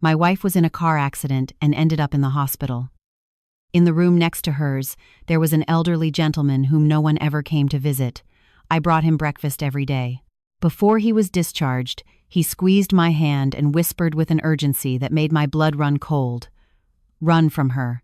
My wife was in a car accident and ended up in the hospital. In the room next to hers, there was an elderly gentleman whom no one ever came to visit. I brought him breakfast every day. Before he was discharged, he squeezed my hand and whispered with an urgency that made my blood run cold. Run from her.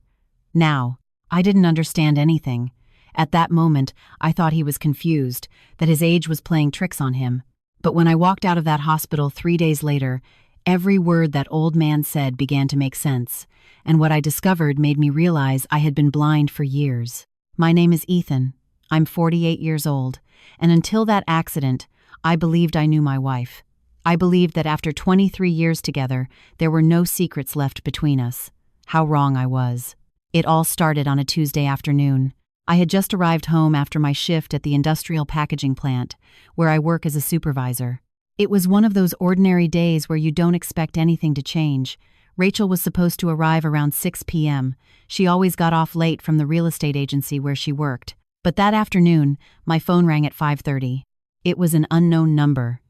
Now. I didn't understand anything. At that moment, I thought he was confused, that his age was playing tricks on him. But when I walked out of that hospital 3 days later, every word that old man said began to make sense, and what I discovered made me realize I had been blind for years. My name is Ethan. I'm 48 years old, and until that accident, I believed I knew my wife. I believed that after 23 years together, there were no secrets left between us. How wrong I was. It all started on a Tuesday afternoon. I had just arrived home after my shift at the industrial packaging plant, where I work as a supervisor. It was one of those ordinary days where you don't expect anything to change. Rachel was supposed to arrive around 6 p.m. She always got off late from the real estate agency where she worked. But that afternoon, my phone rang at 5:30. It was an unknown number.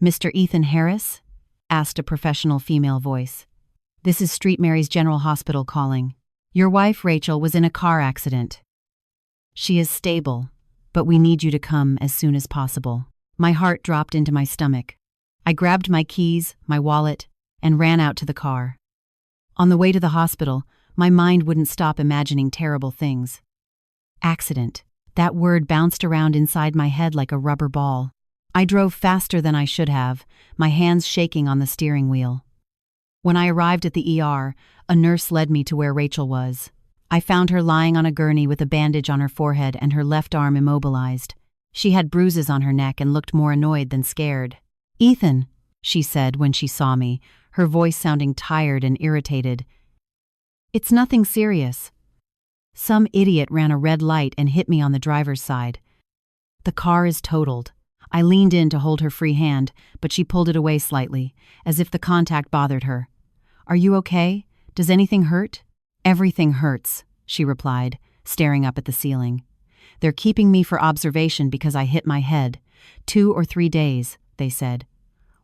"Mr. Ethan Harris?" asked a professional female voice. "This is Street Mary's General Hospital calling. Your wife, Rachel, was in a car accident. She is stable, but we need you to come as soon as possible." My heart dropped into my stomach. I grabbed my keys, my wallet, and ran out to the car. On the way to the hospital, my mind wouldn't stop imagining terrible things. Accident. That word bounced around inside my head like a rubber ball. I drove faster than I should have, my hands shaking on the steering wheel. When I arrived at the ER, a nurse led me to where Rachel was. I found her lying on a gurney with a bandage on her forehead and her left arm immobilized. She had bruises on her neck and looked more annoyed than scared. "Ethan," she said when she saw me, her voice sounding tired and irritated. "It's nothing serious. Some idiot ran a red light and hit me on the driver's side. The car is totaled." I leaned in to hold her free hand, but she pulled it away slightly, as if the contact bothered her. "Are you okay? Does anything hurt?" "Everything hurts," she replied, staring up at the ceiling. "They're keeping me for observation because I hit my head. 2 or 3 days, they said."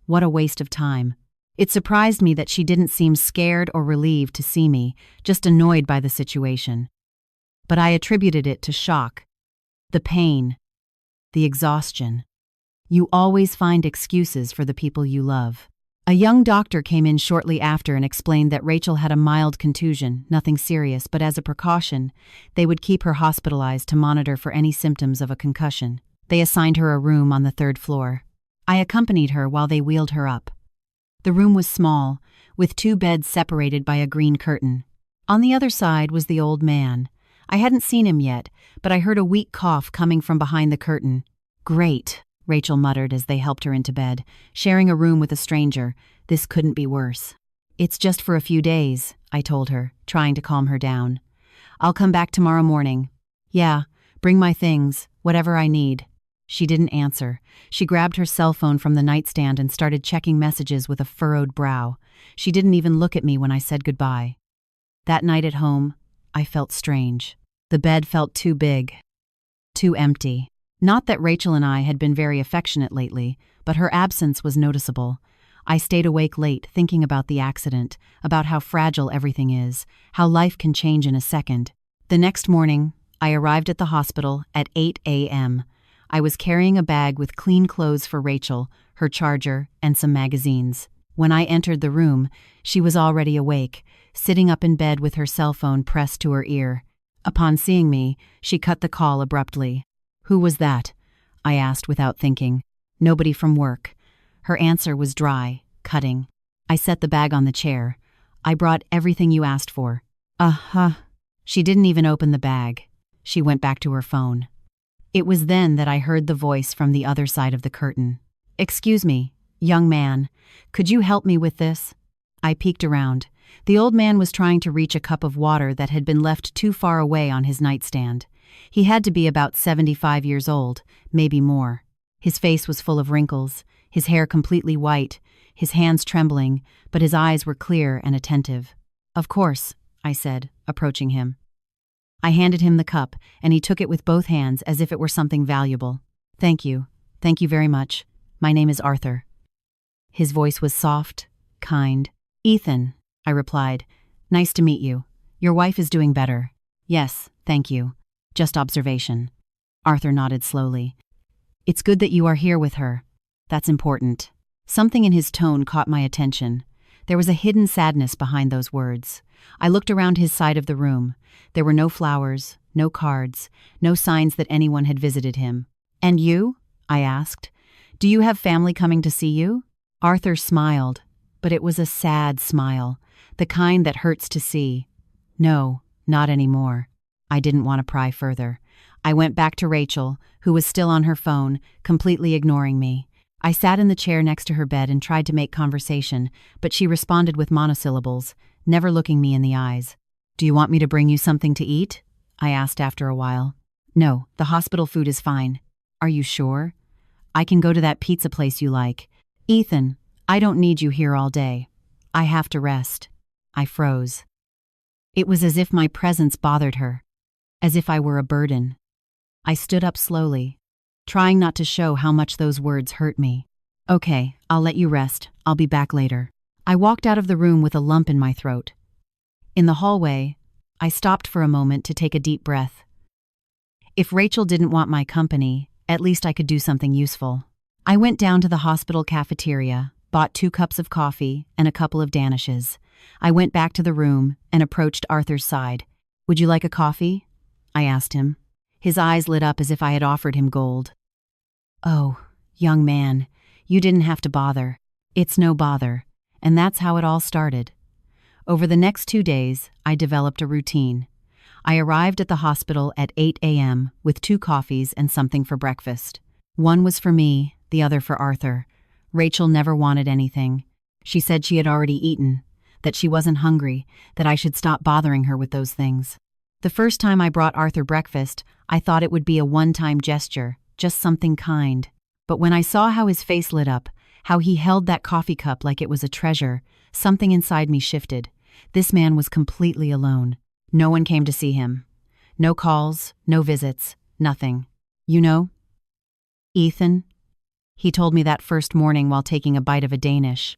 What a waste of time. It surprised me that she didn't seem scared or relieved to see me, just annoyed by the situation. But I attributed it to shock. The pain. The exhaustion. You always find excuses for the people you love. A young doctor came in shortly after and explained that Rachel had a mild contusion, nothing serious, but as a precaution, they would keep her hospitalized to monitor for any symptoms of a concussion. They assigned her a room on the 3rd floor. I accompanied her while they wheeled her up. The room was small, with 2 beds separated by a green curtain. On the other side was the old man. I hadn't seen him yet, but I heard a weak cough coming from behind the curtain. "Great," Rachel muttered as they helped her into bed. Sharing a room with a stranger, this couldn't be worse. "It's just for a few days," I told her, trying to calm her down. "I'll come back tomorrow morning." "Yeah, bring my things, whatever I need." She didn't answer. She grabbed her cell phone from the nightstand and started checking messages with a furrowed brow. She didn't even look at me when I said goodbye. That night at home, I felt strange. The bed felt too big, too empty. Not that Rachel and I had been very affectionate lately, but her absence was noticeable. I stayed awake late thinking about the accident, about how fragile everything is, how life can change in a second. The next morning, I arrived at the hospital at 8 a.m. I was carrying a bag with clean clothes for Rachel, her charger, and some magazines. When I entered the room, she was already awake, sitting up in bed with her cell phone pressed to her ear. Upon seeing me, she cut the call abruptly. "Who was that?" I asked without thinking. "Nobody from work." Her answer was dry, cutting. I set the bag on the chair. "I brought everything you asked for." "Uh-huh." She didn't even open the bag. She went back to her phone. It was then that I heard the voice from the other side of the curtain. "Excuse me, young man, could you help me with this?" I peeked around. The old man was trying to reach a cup of water that had been left too far away on his nightstand. He had to be about 75 years old, maybe more. His face was full of wrinkles, his hair completely white, his hands trembling, but his eyes were clear and attentive. "Of course," I said, approaching him. I handed him the cup, and he took it with both hands as if it were something valuable. Thank you very much. My name is Arthur." His voice was soft, kind. "Ethan," I replied. "Nice to meet you. Your wife is doing better." "Yes, thank you. Just observation." Arthur nodded slowly. "It's good that you are here with her. That's important." Something in his tone caught my attention. There was a hidden sadness behind those words. I looked around his side of the room. There were no flowers, no cards, no signs that anyone had visited him. "And you?" I asked. "Do you have family coming to see you?" Arthur smiled, but it was a sad smile, the kind that hurts to see. "No, not anymore." I didn't want to pry further. I went back to Rachel, who was still on her phone, completely ignoring me. I sat in the chair next to her bed and tried to make conversation, but she responded with monosyllables, never looking me in the eyes. "Do you want me to bring you something to eat?" I asked after a while. "No, the hospital food is fine." "Are you sure?" "I can go to that pizza place you like." "Ethan, I don't need you here all day. I have to rest." I froze. It was as if my presence bothered her, as if I were a burden. I stood up slowly, trying not to show how much those words hurt me. "Okay, I'll let you rest. I'll be back later." I walked out of the room with a lump in my throat. In the hallway, I stopped for a moment to take a deep breath. If Rachel didn't want my company, at least I could do something useful. I went down to the hospital cafeteria, bought 2 cups of coffee and a couple of danishes. I went back to the room and approached Arthur's side. "Would you like a coffee?" I asked him. His eyes lit up as if I had offered him gold. "Oh, young man, you didn't have to bother." "It's no bother." And that's how it all started. Over the next 2 days, I developed a routine. I arrived at the hospital at 8 a.m. with 2 coffees and something for breakfast. One was for me, the other for Arthur. Rachel never wanted anything. She said she had already eaten, that she wasn't hungry, that I should stop bothering her with those things. The first time I brought Arthur breakfast, I thought it would be a one-time gesture, just something kind. But when I saw how his face lit up, how he held that coffee cup like it was a treasure, something inside me shifted. This man was completely alone. No one came to see him. No calls, no visits, nothing. "You know, Ethan," he told me that first morning while taking a bite of a Danish.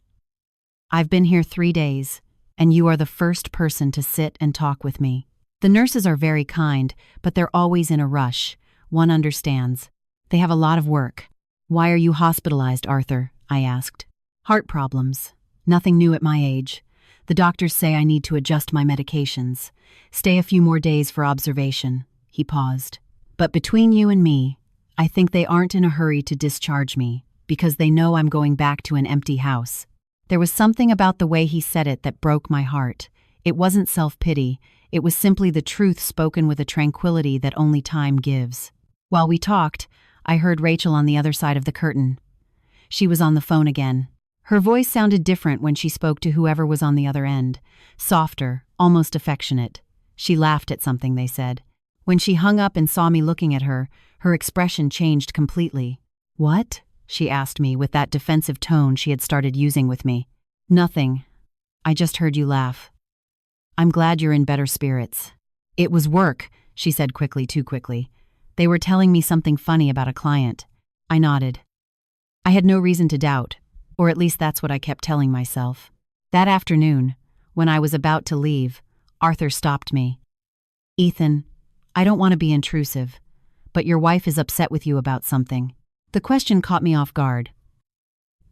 "I've been here 3 days, and you are the first person to sit and talk with me. The nurses are very kind, but they're always in a rush. One understands. They have a lot of work." "Why are you hospitalized, Arthur?" I asked. "Heart problems. Nothing new at my age. The doctors say I need to adjust my medications. Stay a few more days for observation." He paused. "But between you and me, I think they aren't in a hurry to discharge me, because they know I'm going back to an empty house." There was something about the way he said it that broke my heart. It wasn't self-pity. It was simply the truth spoken with a tranquility that only time gives. While we talked, I heard Rachel on the other side of the curtain. She was on the phone again. Her voice sounded different when she spoke to whoever was on the other end. Softer, almost affectionate. She laughed at something they said. When she hung up and saw me looking at her, her expression changed completely. "What?" she asked me with that defensive tone she had started using with me. "Nothing. I just heard you laugh. I'm glad you're in better spirits." "It was work," she said quickly, too quickly. "They were telling me something funny about a client." I nodded. I had no reason to doubt, or at least that's what I kept telling myself. That afternoon, when I was about to leave, Arthur stopped me. "Ethan, I don't want to be intrusive, but your wife is upset with you about something." The question caught me off guard.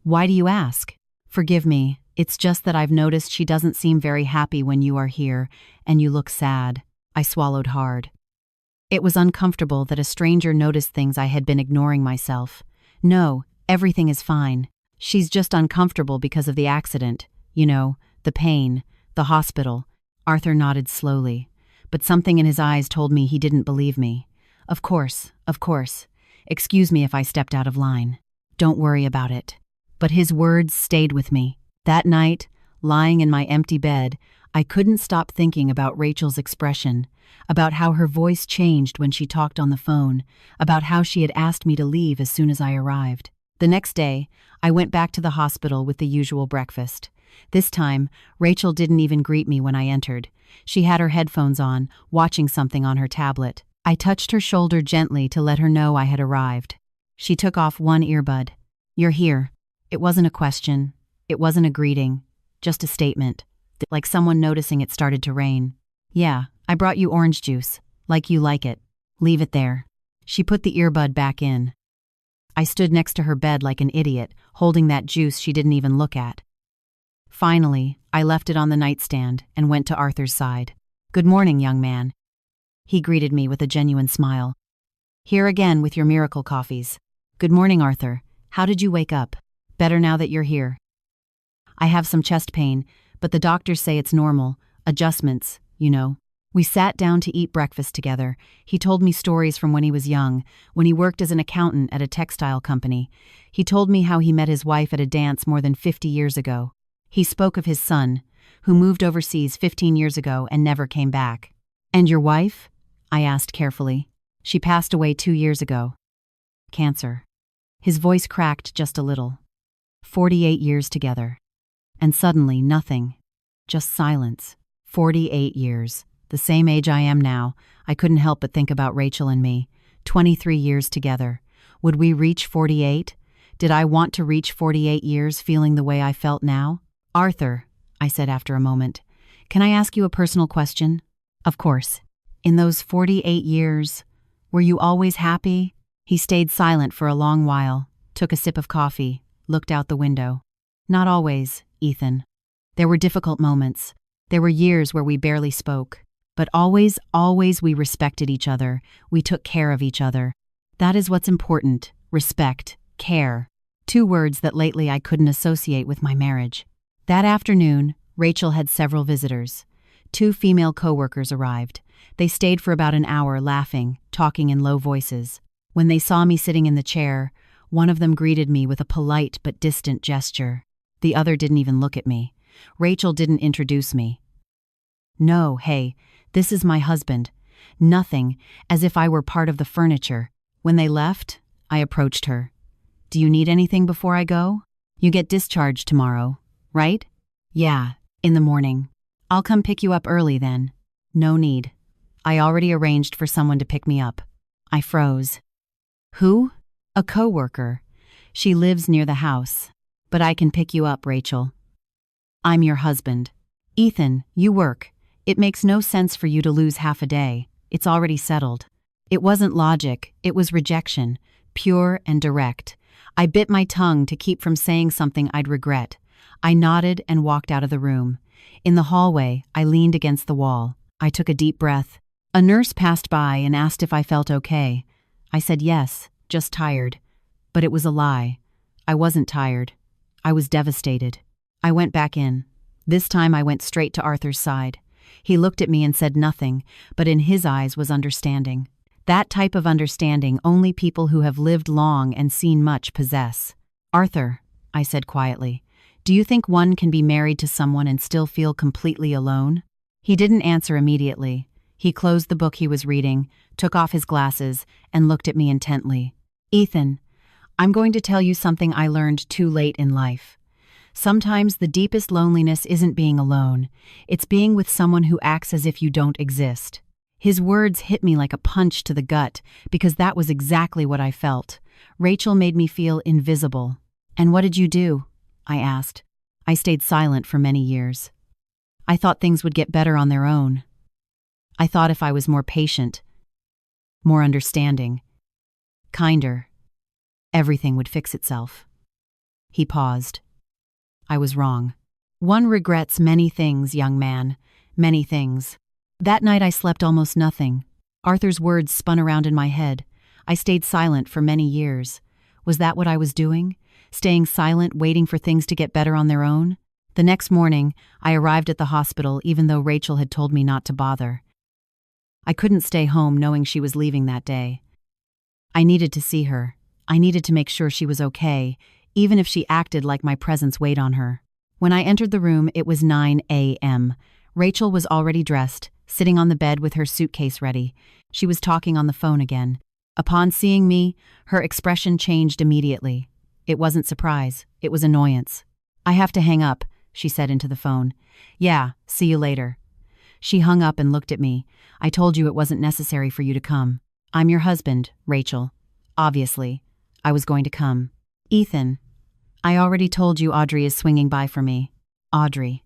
"Why do you ask?" "Forgive me, it's just that I've noticed she doesn't seem very happy when you are here, and you look sad." I swallowed hard. It was uncomfortable that a stranger noticed things I had been ignoring myself. "No, everything is fine. She's just uncomfortable because of the accident. You know, the pain, the hospital." Arthur nodded slowly, but something in his eyes told me he didn't believe me. Of course. Excuse me if I stepped out of line. Don't worry about it." But his words stayed with me. That night, lying in my empty bed, I couldn't stop thinking about Rachel's expression, about how her voice changed when she talked on the phone, about how she had asked me to leave as soon as I arrived. The next day, I went back to the hospital with the usual breakfast. This time, Rachel didn't even greet me when I entered. She had her headphones on, watching something on her tablet. I touched her shoulder gently to let her know I had arrived. She took off one earbud. "You're here." It wasn't a question. It wasn't a greeting. just a statement, like someone noticing it started to rain. Yeah, I brought you orange juice, like you like it. Leave it there. She put the earbud back in. I stood next to her bed like an idiot, holding that juice she didn't even look at. Finally, I left it on the nightstand and went to Arthur's side. Good morning, young man. He greeted me with a genuine smile. Here again with your miracle coffees. Good morning, Arthur. How did you wake up? Better now that you're here. I have some chest pain, but the doctors say it's normal. Adjustments, you know. We sat down to eat breakfast together. He told me stories from when he was young, when he worked as an accountant at a textile company. He told me how he met his wife at a dance more than 50 years ago. He spoke of his son, who moved overseas 15 years ago and never came back. And your wife? I asked carefully. She passed away 2 years ago. Cancer. His voice cracked just a little. 48 years together. And suddenly nothing. Just silence. 48 years. The same age I am now. I couldn't help but think about Rachel and me. 23 years together. Would we reach 48? Did I want to reach 48 years feeling the way I felt now? Arthur, I said after a moment, can I ask you a personal question? Of course. In those 48 years, were you always happy? He stayed silent for a long while, took a sip of coffee, looked out the window. Not always, Ethan. There were difficult moments. There were years where we barely spoke. But always we respected each other. We took care of each other. That is what's important. Respect, care. 2 words that lately I couldn't associate with my marriage. That afternoon, Rachel had several visitors. 2 female coworkers arrived. They stayed for about an hour laughing, talking in low voices. When they saw me sitting in the chair, one of them greeted me with a polite but distant gesture. The other didn't even look at me. Rachel didn't introduce me. No, hey, this is my husband. Nothing, as if I were part of the furniture. When they left, I approached her. Do you need anything before I go? You get discharged tomorrow, right? Yeah, in the morning. I'll come pick you up early then. No need. I already arranged for someone to pick me up. I froze. Who? A coworker. She lives near the house. But I can pick you up, Rachel. I'm your husband. Ethan, you work. It makes no sense for you to lose half a day. It's already settled. It wasn't logic, it was rejection, pure and direct. I bit my tongue to keep from saying something I'd regret. I nodded and walked out of the room. In the hallway, I leaned against the wall. I took a deep breath. A nurse passed by and asked if I felt okay. I said yes, just tired. But it was a lie. I wasn't tired. I was devastated. I went back in. This time I went straight to Arthur's side. He looked at me and said nothing, but in his eyes was understanding. That type of understanding only people who have lived long and seen much possess. Arthur, I said quietly, do you think one can be married to someone and still feel completely alone? He didn't answer immediately. He closed the book he was reading, took off his glasses, and looked at me intently. Ethan, I'm going to tell you something I learned too late in life. Sometimes the deepest loneliness isn't being alone. It's being with someone who acts as if you don't exist. His words hit me like a punch to the gut because that was exactly what I felt. Rachel made me feel invisible. And what did you do? I asked. I stayed silent for many years. I thought things would get better on their own. I thought if I was more patient, more understanding, kinder, everything would fix itself. He paused. I was wrong. One regrets many things, young man, many things. That night I slept almost nothing. Arthur's words spun around in my head. I stayed silent for many years. Was that what I was doing? Staying silent, waiting for things to get better on their own? The next morning, I arrived at the hospital even though Rachel had told me not to bother. I couldn't stay home knowing she was leaving that day. I needed to see her. I needed to make sure she was okay, even if she acted like my presence weighed on her. When I entered the room, it was 9 a.m. Rachel was already dressed, sitting on the bed with her suitcase ready. She was talking on the phone again. Upon seeing me, her expression changed immediately. It wasn't surprise, it was annoyance. I have to hang up, she said into the phone. Yeah, see you later. She hung up and looked at me. I told you it wasn't necessary for you to come. I'm your husband, Rachel. Obviously, I was going to come. Ethan, I already told you Audrey is swinging by for me. Audrey.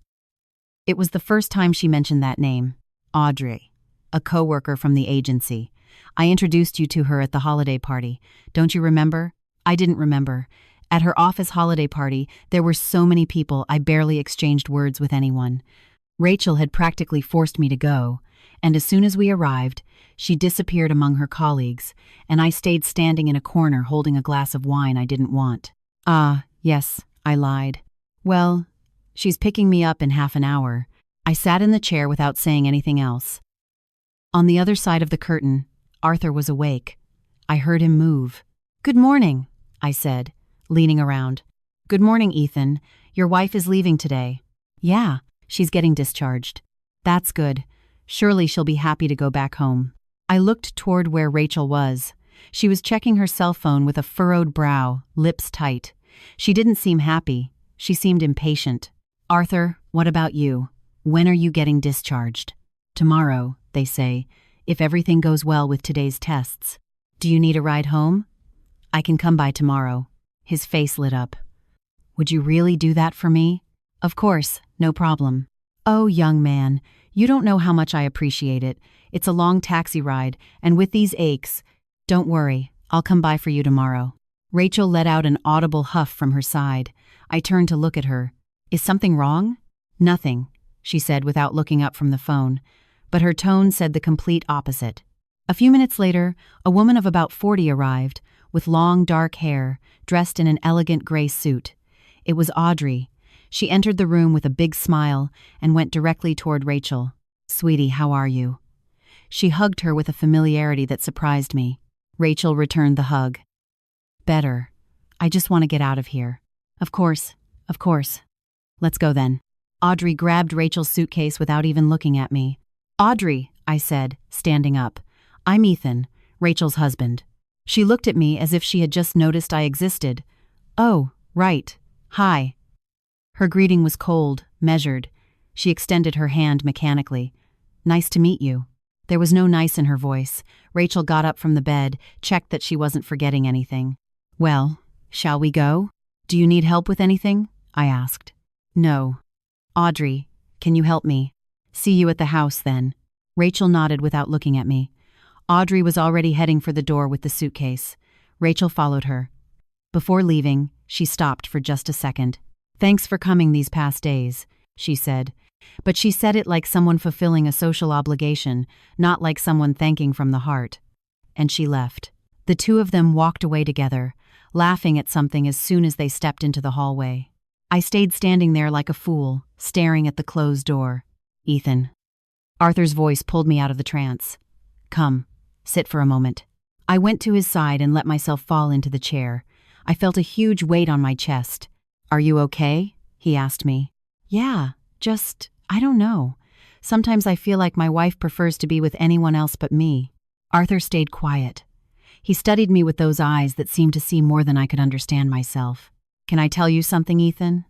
It was the first time she mentioned that name. Audrey, a coworker from the agency. I introduced you to her at the holiday party. Don't you remember? I didn't remember. At her office holiday party, there were so many people I barely exchanged words with anyone. Rachel had practically forced me to go, and as soon as we arrived, she disappeared among her colleagues, and I stayed standing in a corner holding a glass of wine I didn't want. Yes, I lied. Well, she's picking me up in half an hour. I sat in the chair without saying anything else. On the other side of the curtain, Arthur was awake. I heard him move. "Good morning," I said, leaning around. "Good morning, Ethan. Your wife is leaving today." "Yeah, she's getting discharged." "That's good. Surely she'll be happy to go back home." I looked toward where Rachel was. She was checking her cell phone with a furrowed brow, lips tight. She didn't seem happy. She seemed impatient. "Arthur, what about you? When are you getting discharged?" "Tomorrow," they say, "if everything goes well with today's tests." "Do you need a ride home?" "I can come by tomorrow." His face lit up. "Would you really do that for me?" "Of course, no problem." "Oh, young man, you don't know how much I appreciate it. It's a long taxi ride, and with these aches, don't worry, I'll come by for you tomorrow." Rachel let out an audible huff from her side. I turned to look at her. "Is something wrong?" "Nothing," she said without looking up from the phone, but her tone said the complete opposite. A few minutes later, a woman of about 40 arrived, with long dark hair, dressed in an elegant gray suit. It was Audrey. She entered the room with a big smile and went directly toward Rachel. "Sweetie, how are you?" She hugged her with a familiarity that surprised me. Rachel returned the hug. "Better. I just want to get out of here." Of course. Let's go then." Audrey grabbed Rachel's suitcase without even looking at me. "Audrey," I said, standing up. "I'm Ethan, Rachel's husband." She looked at me as if she had just noticed I existed. "Oh, right. Hi." Her greeting was cold, measured. She extended her hand mechanically. "Nice to meet you." There was no nice in her voice. Rachel got up from the bed, checked that she wasn't forgetting anything. "Well, shall we go? Do you need help with anything?" I asked. "No." "Audrey, can you help me?" "See you at the house, then." Rachel nodded without looking at me. Audrey was already heading for the door with the suitcase. Rachel followed her. Before leaving, she stopped for just a second. "Thanks for coming these past days," she said. But she said it like someone fulfilling a social obligation, not like someone thanking from the heart. And she left. The two of them walked away together, laughing at something as soon as they stepped into the hallway. I stayed standing there like a fool, staring at the closed door. "Ethan." Arthur's voice pulled me out of the trance. "Come, sit for a moment." I went to his side and let myself fall into the chair. I felt a huge weight on my chest. "Are you okay?" he asked me. "Yeah, I don't know. Sometimes I feel like my wife prefers to be with anyone else but me." Arthur stayed quiet. He studied me with those eyes that seemed to see more than I could understand myself. "Can I tell you something, Ethan?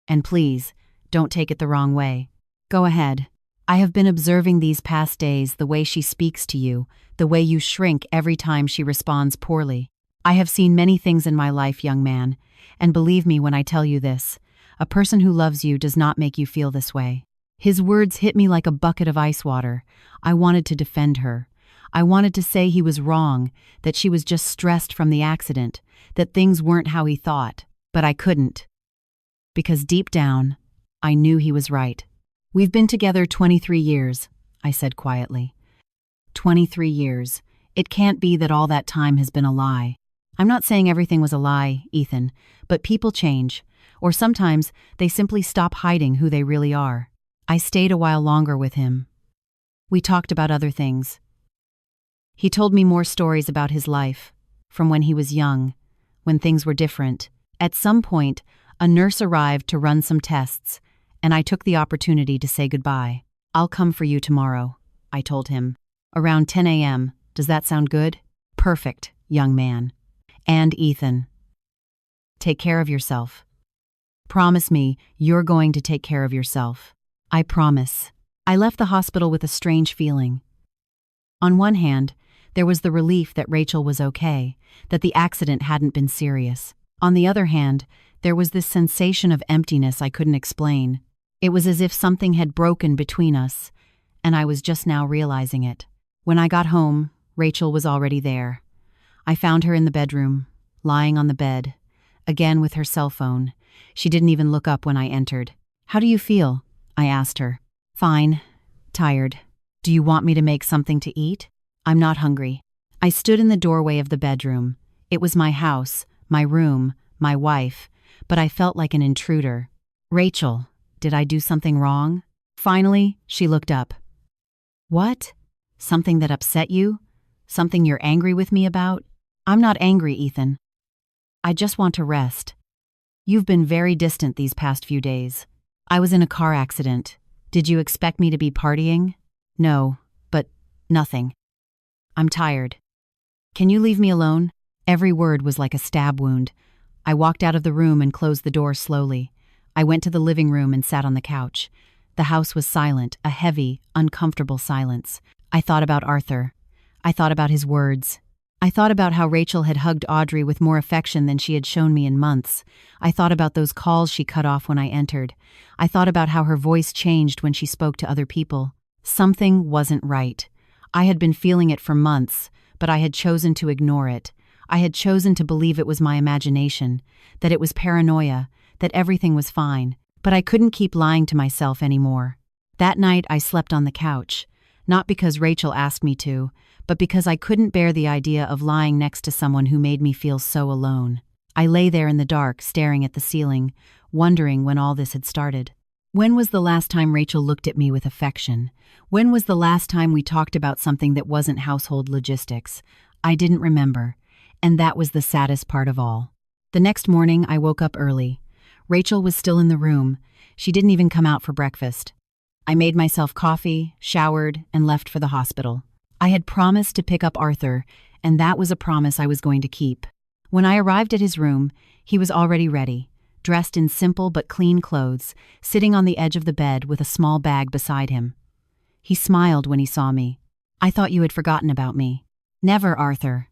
And please, don't take it the wrong way." "Go ahead." "I have been observing these past days the way she speaks to you, the way you shrink every time she responds poorly. I have seen many things in my life, young man, and believe me when I tell you this, a person who loves you does not make you feel this way." His words hit me like a bucket of ice water. I wanted to defend her. I wanted to say he was wrong, that she was just stressed from the accident, that things weren't how he thought, but I couldn't. Because deep down, I knew he was right. "We've been together 23 years, I said quietly. 23 years. It can't be that all that time has been a lie. I'm not saying everything was a lie, Ethan, but people change, or sometimes they simply stop hiding who they really are. I stayed a while longer with him. We talked about other things. He told me more stories about his life, from when he was young, when things were different. At some point, a nurse arrived to run some tests, and I took the opportunity to say goodbye. "I'll come for you tomorrow," I told him. "Around 10 a.m. Does that sound good?" "Perfect, young man." "And Ethan, take care of yourself. Promise me you're going to take care of yourself." "I promise." I left the hospital with a strange feeling. On one hand, there was the relief that Rachel was okay, that the accident hadn't been serious. On the other hand, There was this sensation of emptiness I couldn't explain. It was as if something had broken between us, and I was just now realizing it. When I got home, Rachel was already there. I found her in the bedroom, lying on the bed, again with her cell phone. She didn't even look up when I entered. "How do you feel?" I asked her. "Fine. Tired. Do you want me to make something to eat?" "I'm not hungry." I stood in the doorway of the bedroom. It was my house, my room, my wife, but I felt like an intruder. "Rachel, did I do something wrong?" Finally, she looked up. "What? Something that upset you? Something you're angry with me about?" "I'm not angry, Ethan. I just want to rest. You've been very distant these past few days. I was in a car accident. Did you expect me to be partying?" "No, but nothing. I'm tired. Can you leave me alone?" Every word was like a stab wound. I walked out of the room and closed the door slowly. I went to the living room and sat on the couch. The house was silent, a heavy, uncomfortable silence. I thought about Arthur. I thought about his words. I thought about how Rachel had hugged Audrey with more affection than she had shown me in months. I thought about those calls she cut off when I entered. I thought about how her voice changed when she spoke to other people. Something wasn't right. I had been feeling it for months, but I had chosen to ignore it. I had chosen to believe it was my imagination, that it was paranoia, that everything was fine. But I couldn't keep lying to myself anymore. That night I slept on the couch, not because Rachel asked me to, but because I couldn't bear the idea of lying next to someone who made me feel so alone. I lay there in the dark, staring at the ceiling, wondering when all this had started. When was the last time Rachel looked at me with affection? When was the last time we talked about something that wasn't household logistics? I didn't remember, and that was the saddest part of all. The next morning, I woke up early. Rachel was still in the room. She didn't even come out for breakfast. I made myself coffee, showered, and left for the hospital. I had promised to pick up Arthur, and that was a promise I was going to keep. When I arrived at his room, he was already ready, dressed in simple but clean clothes, sitting on the edge of the bed with a small bag beside him. He smiled when he saw me. "I thought you had forgotten about me." "Never, Arthur."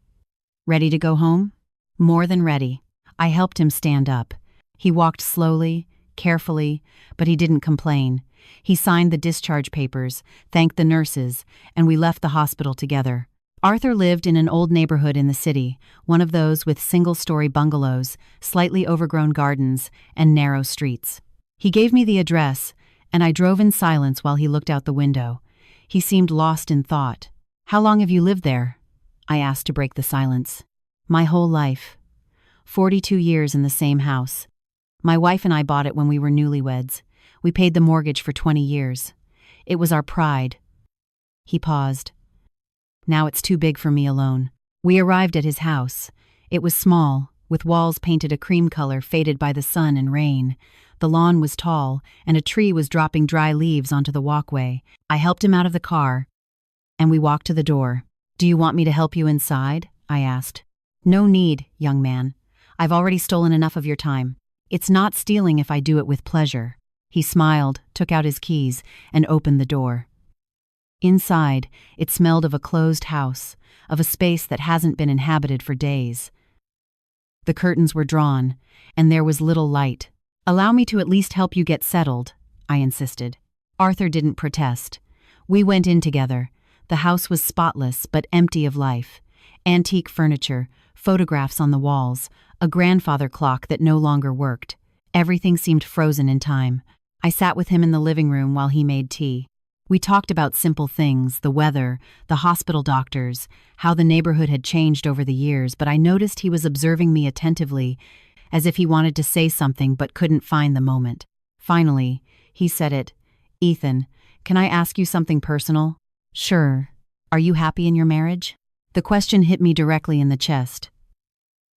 "Ready to go home?" "More than ready." I helped him stand up. He walked slowly, carefully, but he didn't complain. He signed the discharge papers, thanked the nurses, and we left the hospital together. Arthur lived in an old neighborhood in the city, one of those with single-story bungalows, slightly overgrown gardens, and narrow streets. He gave me the address, and I drove in silence while he looked out the window. He seemed lost in thought. "How long have you lived there?" I asked to break the silence. "My whole life. 42 years in the same house. My wife and I bought it when we were newlyweds. We paid the mortgage for 20 years. It was our pride." He paused. "Now it's too big for me alone." We arrived at his house. It was small, with walls painted a cream color faded by the sun and rain. The lawn was tall, and a tree was dropping dry leaves onto the walkway. I helped him out of the car, and we walked to the door. "Do you want me to help you inside?" I asked. "No need, young man. I've already stolen enough of your time. It's not stealing if I do it with pleasure." He smiled, took out his keys, and opened the door. Inside, it smelled of a closed house, of a space that hasn't been inhabited for days. The curtains were drawn, and there was little light. "Allow me to at least help you get settled," I insisted. Arthur didn't protest. We went in together. The house was spotless but empty of life. Antique furniture, photographs on the walls, a grandfather clock that no longer worked. Everything seemed frozen in time. I sat with him in the living room while he made tea. We talked about simple things, the weather, the hospital doctors, how the neighborhood had changed over the years, but I noticed he was observing me attentively, as if he wanted to say something but couldn't find the moment. Finally, he said it. "Ethan, can I ask you something personal?" "Sure. Are you happy in your marriage?" The question hit me directly in the chest.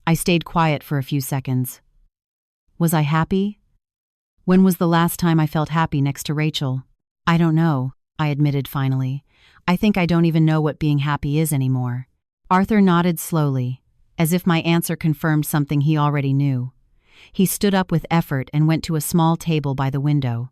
I stayed quiet for a few seconds. Was I happy? When was the last time I felt happy next to Rachel? "I don't know," I admitted finally. "I think I don't even know what being happy is anymore." Arthur nodded slowly, as if my answer confirmed something he already knew. He stood up with effort and went to a small table by the window.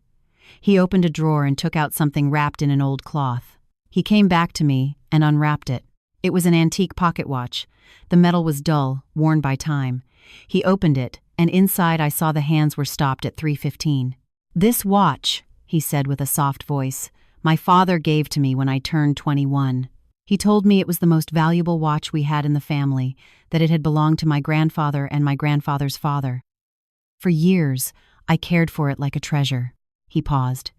He opened a drawer and took out something wrapped in an old cloth. He came back to me and unwrapped it. It was an antique pocket watch. The metal was dull, worn by time. He opened it, and inside I saw the hands were stopped at 3:15. "This watch," he said with a soft voice, "my father gave to me when I turned 21. He told me it was the most valuable watch we had in the family, that it had belonged to my grandfather and my grandfather's father. For years, I cared for it like a treasure." He paused.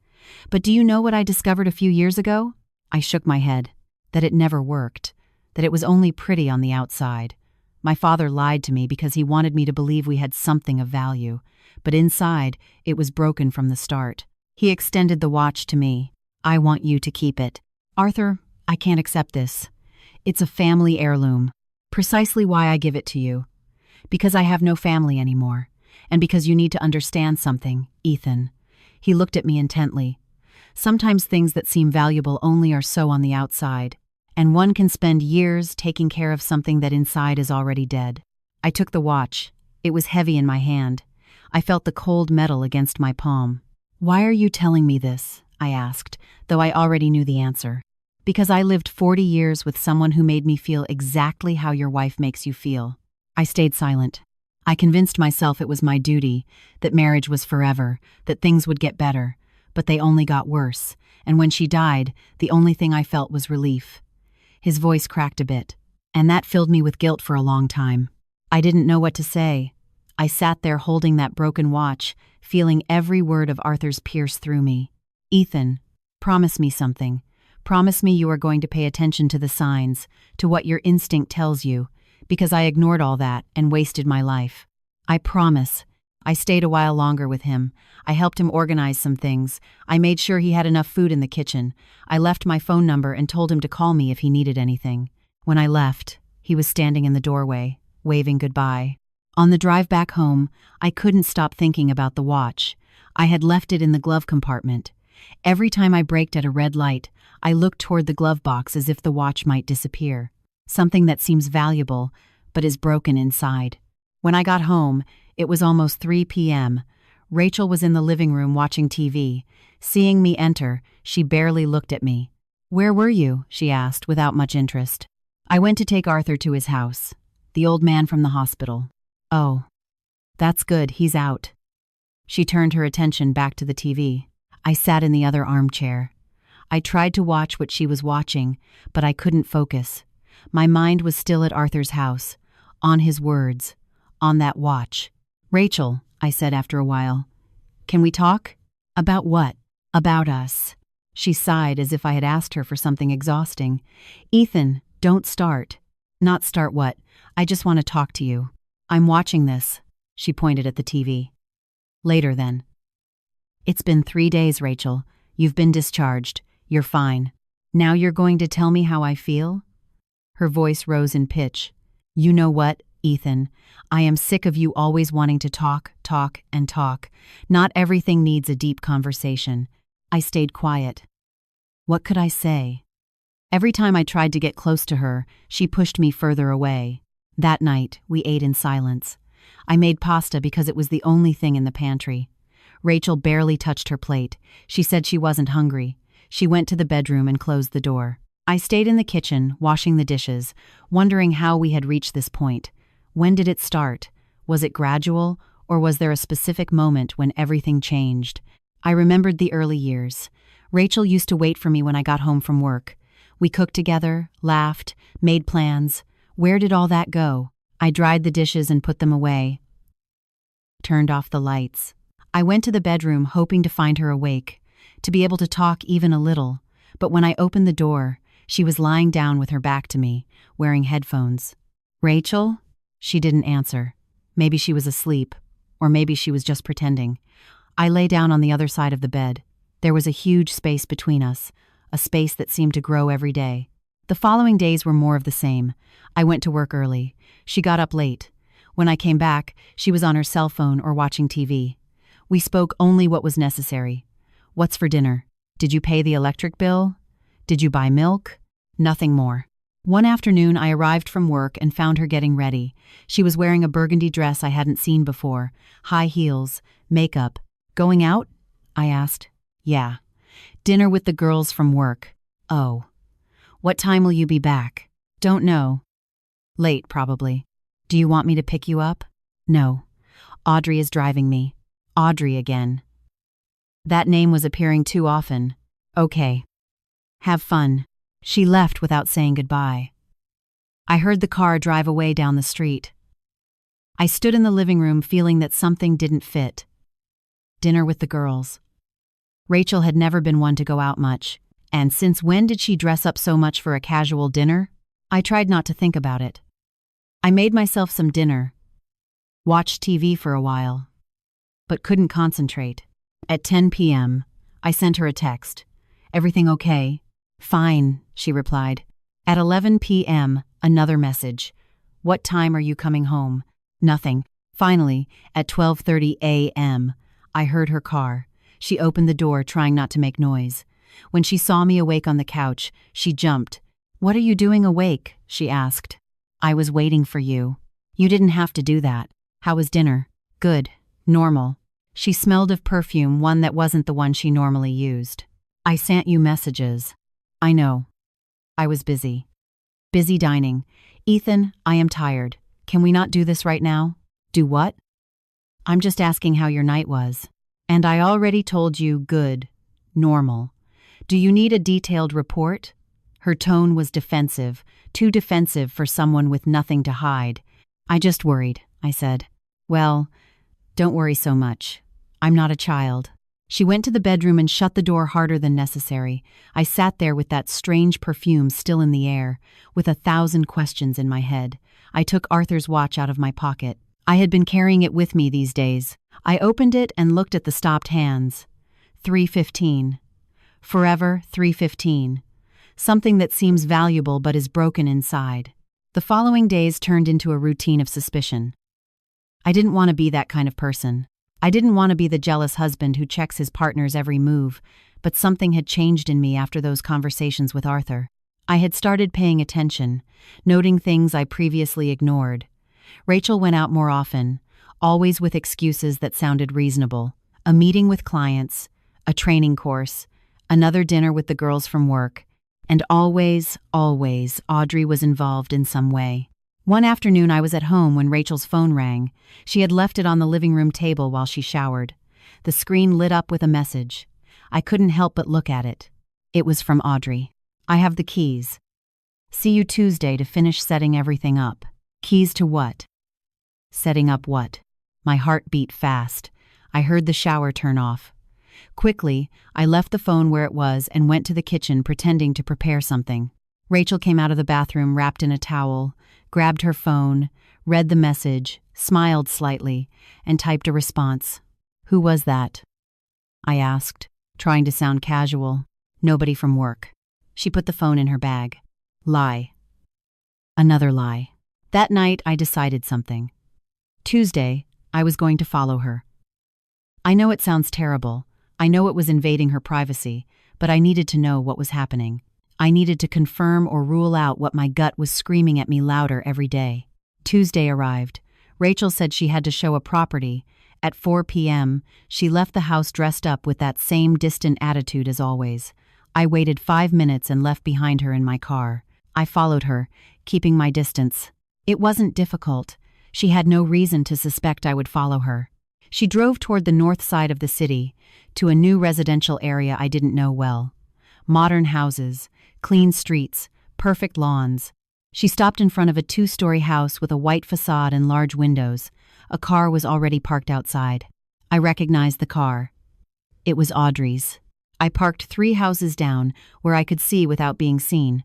"But do you know what I discovered a few years ago?" I shook my head. That it never worked. That it was only pretty on the outside. My father lied to me because he wanted me to believe we had something of value, but inside, it was broken from the start. He extended the watch to me. "I want you to keep it." "Arthur, I can't accept this. It's a family heirloom. Precisely why I give it to you. Because I have no family anymore, and because you need to understand something, Ethan." He looked at me intently. "Sometimes things that seem valuable only are so on the outside, and one can spend years taking care of something that inside is already dead." I took the watch. It was heavy in my hand. I felt the cold metal against my palm. "Why are you telling me this?" I asked, though I already knew the answer. "Because I lived 40 years with someone who made me feel exactly how your wife makes you feel." I stayed silent. I convinced myself it was my duty, that marriage was forever, that things would get better, but they only got worse, and when she died, the only thing I felt was relief. His voice cracked a bit, and that filled me with guilt for a long time. I didn't know what to say. I sat there holding that broken watch, feeling every word of Arthur's pierce through me. "Ethan, promise me something. Promise me you are going to pay attention to the signs, to what your instinct tells you, because I ignored all that and wasted my life." "I promise." I stayed a while longer with him. I helped him organize some things. I made sure he had enough food in the kitchen. I left my phone number and told him to call me if he needed anything. When I left, he was standing in the doorway, waving goodbye. On the drive back home, I couldn't stop thinking about the watch. I had left it in the glove compartment. Every time I braked at a red light, I looked toward the glove box as if the watch might disappear. Something that seems valuable, but is broken inside. When I got home, it was almost 3 p.m. Rachel was in the living room watching TV. Seeing me enter, she barely looked at me. "Where were you?" she asked, without much interest. "I went to take Arthur to his house. The old man from the hospital." "Oh, that's good, he's out." She turned her attention back to the TV. I sat in the other armchair. I tried to watch what she was watching, but I couldn't focus. My mind was still at Arthur's house, on his words, on that watch. "Rachel," I said after a while, "can we talk?" "About what?" "About us." She sighed as if I had asked her for something exhausting. "Ethan, don't start." "Not start what? I just want to talk to you." "I'm watching this." She pointed at the TV. "Later then." "It's been 3 days, Rachel. You've been discharged. You're fine. Now you're going to tell me how I feel?" Her voice rose in pitch. "You know what, Ethan? I am sick of you always wanting to talk, and talk. Not everything needs a deep conversation." I stayed quiet. What could I say? Every time I tried to get close to her, she pushed me further away. That night, we ate in silence. I made pasta because it was the only thing in the pantry. Rachel barely touched her plate. She said she wasn't hungry. She went to the bedroom and closed the door. I stayed in the kitchen, washing the dishes, wondering how we had reached this point. When did it start? Was it gradual, or was there a specific moment when everything changed? I remembered the early years. Rachel used to wait for me when I got home from work. We cooked together, laughed, made plans. Where did all that go? I dried the dishes and put them away. Turned off the lights. I went to the bedroom hoping to find her awake, to be able to talk even a little. But when I opened the door, she was lying down with her back to me, wearing headphones. "Rachel?" She didn't answer. Maybe she was asleep, or maybe she was just pretending. I lay down on the other side of the bed. There was a huge space between us, a space that seemed to grow every day. The following days were more of the same. I went to work early. She got up late. When I came back, she was on her cell phone or watching TV. We spoke only what was necessary. "What's for dinner? Did you pay the electric bill? Did you buy milk?" Nothing more. One afternoon, I arrived from work and found her getting ready. She was wearing a burgundy dress I hadn't seen before, high heels, makeup. "Going out?" I asked. "Yeah. Dinner with the girls from work." "Oh. What time will you be back?" "Don't know. Late, probably." "Do you want me to pick you up?" "No. Audrey is driving me. Audrey again. That name was appearing too often. Okay. Have fun. She left without saying goodbye. I heard the car drive away down the street. I stood in the living room feeling that something didn't fit. Dinner with the girls. Rachel had never been one to go out much, and since when did she dress up so much for a casual dinner? I tried not to think about it. I made myself some dinner, watched TV for a while, but couldn't concentrate. At 10 p.m., I sent her a text. Everything okay? Fine, she replied. At 11 p.m., another message. What time are you coming home? Nothing. Finally, at 12:30 a.m., I heard her car. She opened the door, trying not to make noise. When she saw me awake on the couch, she jumped. What are you doing awake? She asked. I was waiting for you. You didn't have to do that. How was dinner? Good. Normal. She smelled of perfume, one that wasn't the one she normally used. I sent you messages. I know. I was busy. Busy dining. Ethan, I am tired. Can we not do this right now? Do what? I'm just asking how your night was. And I already told you good. Normal. Do you need a detailed report? Her tone was defensive, too defensive for someone with nothing to hide. I just worried, I said. Well, don't worry so much. I'm not a child. She went to the bedroom and shut the door harder than necessary. I sat there with that strange perfume still in the air, with 1,000 questions in my head. I took Arthur's watch out of my pocket. I had been carrying it with me these days. I opened it and looked at the stopped hands. 3:15. Forever 3:15. Something that seems valuable but is broken inside. The following days turned into a routine of suspicion. I didn't want to be that kind of person. I didn't want to be the jealous husband who checks his partner's every move, but something had changed in me after those conversations with Arthur. I had started paying attention, noting things I previously ignored. Rachel went out more often, always with excuses that sounded reasonable. A meeting with clients, a training course, another dinner with the girls from work, and always, Audrey was involved in some way. One afternoon I was at home when Rachel's phone rang. She had left it on the living room table while she showered. The screen lit up with a message. I couldn't help but look at it. It was from Audrey. I have the keys. See you Tuesday to finish setting everything up. Keys to what? Setting up what? My heart beat fast. I heard the shower turn off. Quickly, I left the phone where it was and went to the kitchen pretending to prepare something. Rachel came out of the bathroom wrapped in a towel, grabbed her phone, read the message, smiled slightly, and typed a response. Who was that? I asked, trying to sound casual. Nobody from work. She put the phone in her bag. Lie. Another lie. That night, I decided something. Tuesday, I was going to follow her. I know it sounds terrible. I know it was invading her privacy, but I needed to know what was happening. I needed to confirm or rule out what my gut was screaming at me louder every day. Tuesday arrived. Rachel said she had to show a property. At 4 p.m., she left the house dressed up with that same distant attitude as always. I waited 5 minutes and left behind her in my car. I followed her, keeping my distance. It wasn't difficult. She had no reason to suspect I would follow her. She drove toward the north side of the city, to a new residential area I didn't know well. Modern houses, clean streets, perfect lawns. She stopped in front of a 2-story house with a white facade and large windows. A car was already parked outside. I recognized the car. It was Audrey's. I parked 3 houses down, where I could see without being seen.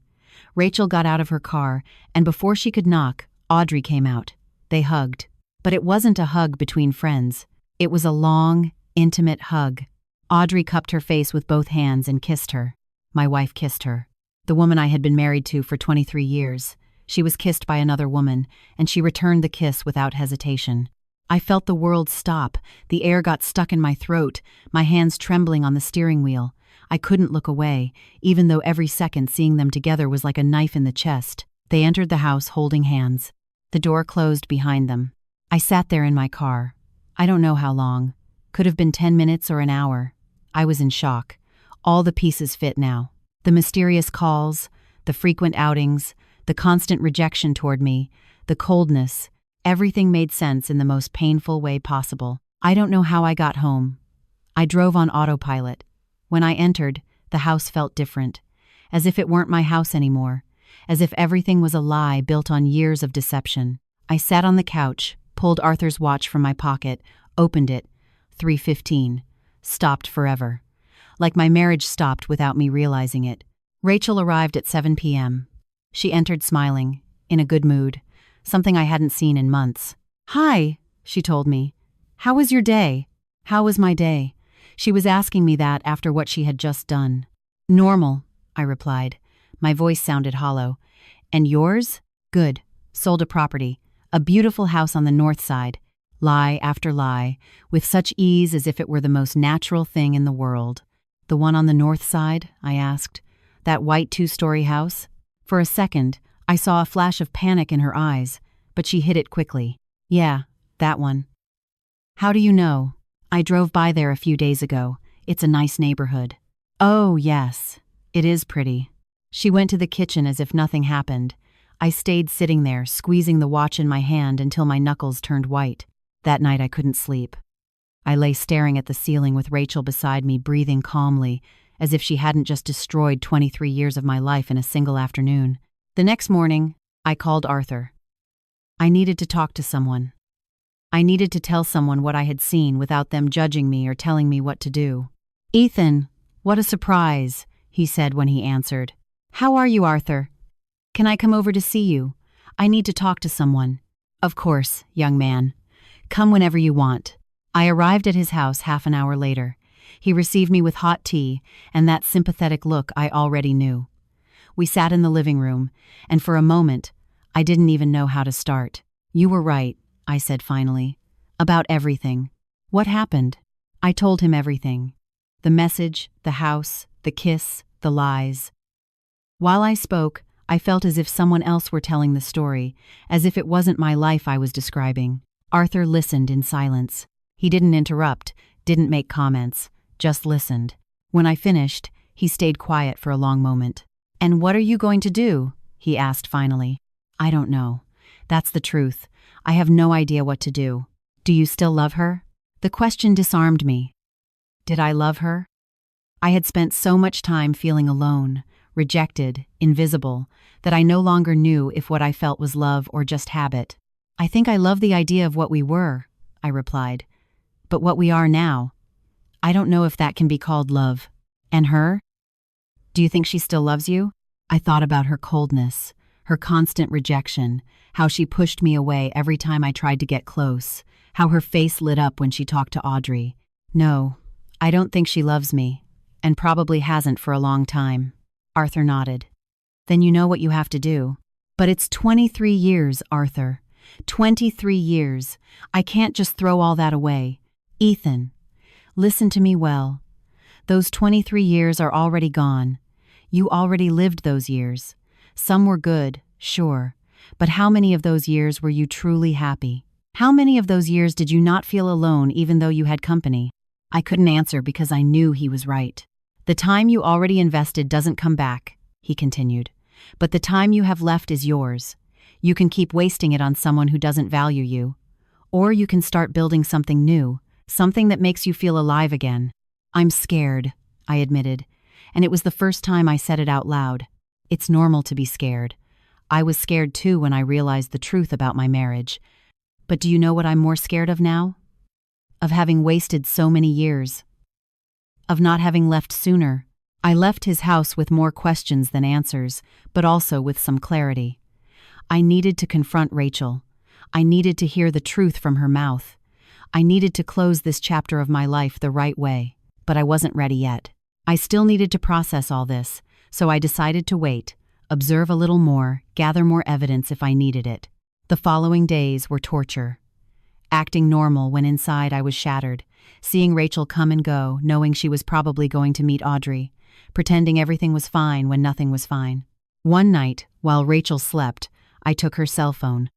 Rachel got out of her car, and before she could knock, Audrey came out. They hugged. But it wasn't a hug between friends. It was a long, intimate hug. Audrey cupped her face with both hands and kissed her. My wife kissed her. The woman I had been married to for 23 years. She was kissed by another woman, and she returned the kiss without hesitation. I felt the world stop. The air got stuck in my throat, my hands trembling on the steering wheel. I couldn't look away, even though every second seeing them together was like a knife in the chest. They entered the house holding hands. The door closed behind them. I sat there in my car. I don't know how long. Could have been 10 minutes or an hour. I was in shock. All the pieces fit now. The mysterious calls, the frequent outings, the constant rejection toward me, the coldness. Everything made sense in the most painful way possible. I don't know how I got home. I drove on autopilot. When I entered, the house felt different, as if it weren't my house anymore, as if everything was a lie built on years of deception. I sat on the couch, pulled Arthur's watch from my pocket, opened it, 3:15, stopped forever. Like my marriage stopped without me realizing it. Rachel arrived at 7 p.m. She entered smiling, in a good mood, something I hadn't seen in months. "Hi," she told me. "How was your day?" How was my day? She was asking me that after what she had just done. "Normal," I replied. My voice sounded hollow. "And yours?" "Good. Sold a property. A beautiful house on the north side." Lie after lie, with such ease as if it were the most natural thing in the world. "The one on the north side?" I asked. "That white 2-story house?" For a second, I saw a flash of panic in her eyes, but she hid it quickly. "Yeah, that one." "How do you know?" "I drove by there a few days ago. It's a nice neighborhood." "Oh, yes. It is pretty." She went to the kitchen as if nothing happened. I stayed sitting there, squeezing the watch in my hand until my knuckles turned white. That night I couldn't sleep. I lay staring at the ceiling with Rachel beside me, breathing calmly, as if she hadn't just destroyed 23 years of my life in a single afternoon. The next morning, I called Arthur. I needed to talk to someone. I needed to tell someone what I had seen without them judging me or telling me what to do. "Ethan, what a surprise," he said when he answered. "How are you, Arthur? Can I come over to see you? I need to talk to someone." "Of course, young man. Come whenever you want." I arrived at his house half an hour later. He received me with hot tea and that sympathetic look I already knew. We sat in the living room, and for a moment, I didn't even know how to start. "You were right," I said finally. "About everything." "What happened?" I told him everything. The message, the house, the kiss, the lies. While I spoke, I felt as if someone else were telling the story, as if it wasn't my life I was describing. Arthur listened in silence. He didn't interrupt, didn't make comments, just listened. When I finished, he stayed quiet for a long moment. "And what are you going to do?" he asked finally. "I don't know. That's the truth. I have no idea what to do." "Do you still love her?" The question disarmed me. Did I love her? I had spent so much time feeling alone, rejected, invisible, that I no longer knew if what I felt was love or just habit. "I think I love the idea of what we were," I replied. "But what we are now, I don't know if that can be called love." "And her? Do you think she still loves you?" I thought about her coldness, her constant rejection, how she pushed me away every time I tried to get close, how her face lit up when she talked to Audrey. "No, I don't think she loves me, and probably hasn't for a long time." Arthur nodded. "Then you know what you have to do." "But it's 23 years, Arthur. 23 years. I can't just throw all that away." "Ethan, listen to me well. Those 23 years are already gone. You already lived those years. Some were good, sure, but how many of those years were you truly happy? How many of those years did you not feel alone even though you had company?" I couldn't answer because I knew he was right. "The time you already invested doesn't come back," he continued, "but the time you have left is yours. You can keep wasting it on someone who doesn't value you, or you can start building something new, something that makes you feel alive again." "I'm scared," I admitted, and it was the first time I said it out loud. It's normal to be scared. I was scared too when I realized the truth about my marriage. But do you know what I'm more scared of now? Of having wasted so many years. Of not having left sooner. I left his house with more questions than answers, but also with some clarity. I needed to confront Rachel. I needed to hear the truth from her mouth. I needed to close this chapter of my life the right way, but I wasn't ready yet. I still needed to process all this, so I decided to wait, observe a little more, gather more evidence if I needed it. The following days were torture. Acting normal when inside I was shattered, seeing Rachel come and go, knowing she was probably going to meet Audrey, pretending everything was fine when nothing was fine. One night, while Rachel slept, I took her cell phone.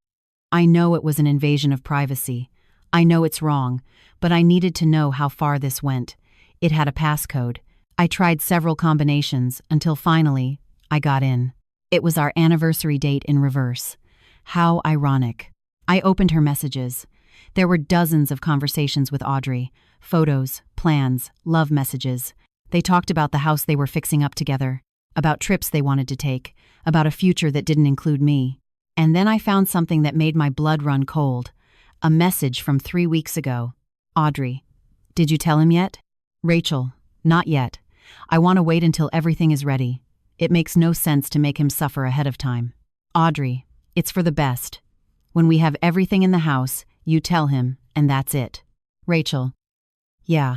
I know it was an invasion of privacy. I know it's wrong, but I needed to know how far this went. It had a passcode. I tried several combinations until finally, I got in. It was our anniversary date in reverse. How ironic. I opened her messages. There were dozens of conversations with Audrey, photos, plans, love messages. They talked about the house they were fixing up together, about trips they wanted to take, about a future that didn't include me. And then I found something that made my blood run cold. A message from 3 weeks ago. Audrey, did you tell him yet? Rachel, not yet. I want to wait until everything is ready. It makes no sense to make him suffer ahead of time. Audrey, it's for the best. When we have everything in the house, you tell him, and that's it. Rachel, yeah.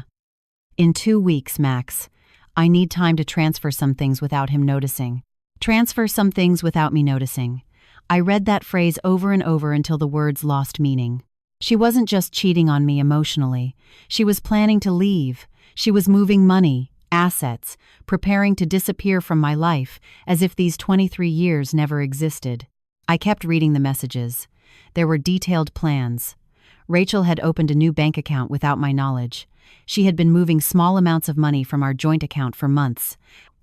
In 2 weeks, Max. I need time to transfer some things without him noticing. Transfer some things without me noticing. I read that phrase over and over until the words lost meaning. She wasn't just cheating on me emotionally. She was planning to leave. She was moving money, assets, preparing to disappear from my life as if these 23 years never existed. I kept reading the messages. There were detailed plans. Rachel had opened a new bank account without my knowledge. She had been moving small amounts of money from our joint account for months.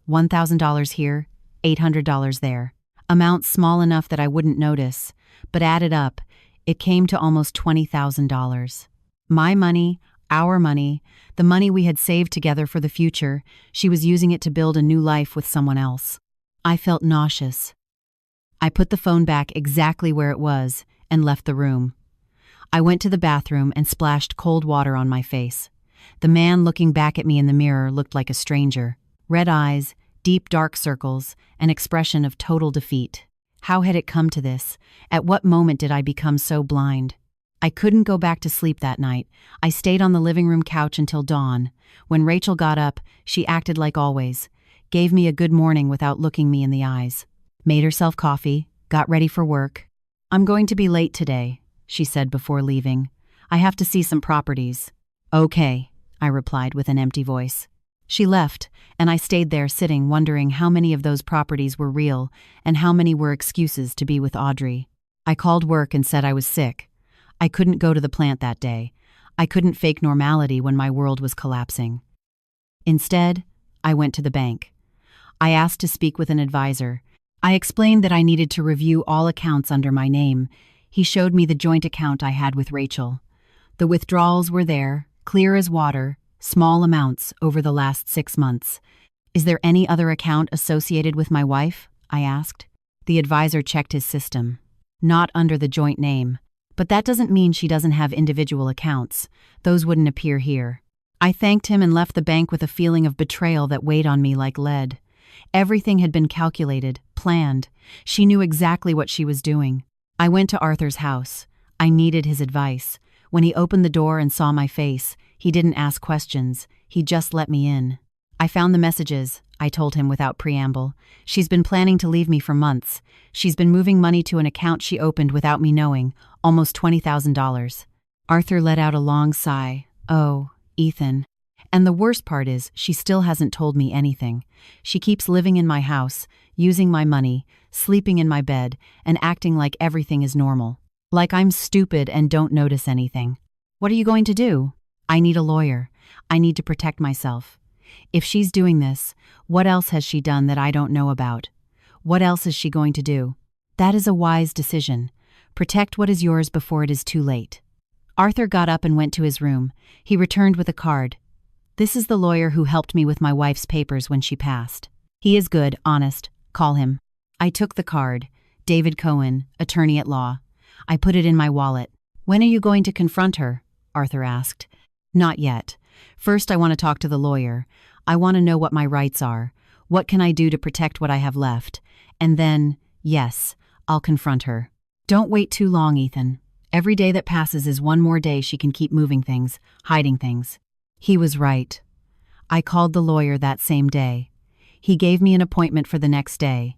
$1,000 here, $800 there. Amounts small enough that I wouldn't notice, but added up, it came to almost $20,000. My money, our money, the money we had saved together for the future, she was using it to build a new life with someone else. I felt nauseous. I put the phone back exactly where it was and left the room. I went to the bathroom and splashed cold water on my face. The man looking back at me in the mirror looked like a stranger. Red eyes, deep dark circles, an expression of total defeat. How had it come to this? At what moment did I become so blind? I couldn't go back to sleep that night. I stayed on the living room couch until dawn. When Rachel got up, she acted like always, gave me a good morning without looking me in the eyes, made herself coffee, got ready for work. I'm going to be late today, she said before leaving. I have to see some properties. Okay, I replied with an empty voice. She left, and I stayed there sitting wondering how many of those properties were real and how many were excuses to be with Audrey. I called work and said I was sick. I couldn't go to the plant that day. I couldn't fake normality when my world was collapsing. Instead, I went to the bank. I asked to speak with an advisor. I explained that I needed to review all accounts under my name. He showed me the joint account I had with Rachel. The withdrawals were there, clear as water, small amounts over the last 6 months. Is there any other account associated with my wife? I asked. The advisor checked his system. Not under the joint name. But that doesn't mean she doesn't have individual accounts. Those wouldn't appear here. I thanked him and left the bank with a feeling of betrayal that weighed on me like lead. Everything had been calculated, planned. She knew exactly what she was doing. I went to Arthur's house. I needed his advice. When he opened the door and saw my face, he didn't ask questions. He just let me in. I found the messages, I told him without preamble. She's been planning to leave me for months. She's been moving money to an account she opened without me knowing, almost $20,000. Arthur let out a long sigh. Oh, Ethan. And the worst part is, she still hasn't told me anything. She keeps living in my house, using my money, sleeping in my bed, and acting like everything is normal. Like I'm stupid and don't notice anything. What are you going to do? I need a lawyer. I need to protect myself. If she's doing this, what else has she done that I don't know about? What else is she going to do? That is a wise decision. Protect what is yours before it is too late. Arthur got up and went to his room. He returned with a card. This is the lawyer who helped me with my wife's papers when she passed. He is good, honest. Call him. I took the card. David Cohen, attorney at law. I put it in my wallet. When are you going to confront her? Arthur asked. Not yet. First, I want to talk to the lawyer. I want to know what my rights are. What can I do to protect what I have left? And then, yes, I'll confront her. Don't wait too long, Ethan. Every day that passes is one more day she can keep moving things, hiding things. He was right. I called the lawyer that same day. He gave me an appointment for the next day.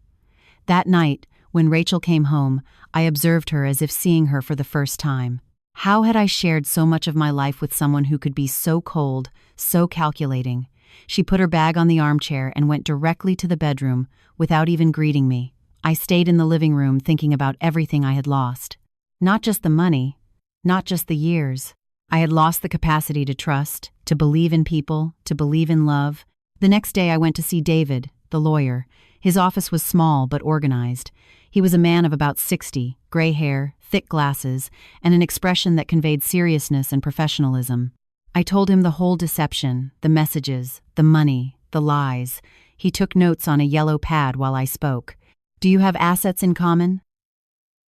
That night, when Rachel came home, I observed her as if seeing her for the first time. How had I shared so much of my life with someone who could be so cold, so calculating? She put her bag on the armchair and went directly to the bedroom without even greeting me. I stayed in the living room thinking about everything I had lost. Not just the money, not just the years. I had lost the capacity to trust, to believe in people, to believe in love. The next day I went to see David, the lawyer. His office was small but organized. He was a man of about 60, gray hair, thick glasses, and an expression that conveyed seriousness and professionalism. I told him the whole deception, the messages, the money, the lies. He took notes on a yellow pad while I spoke. "Do you have assets in common?"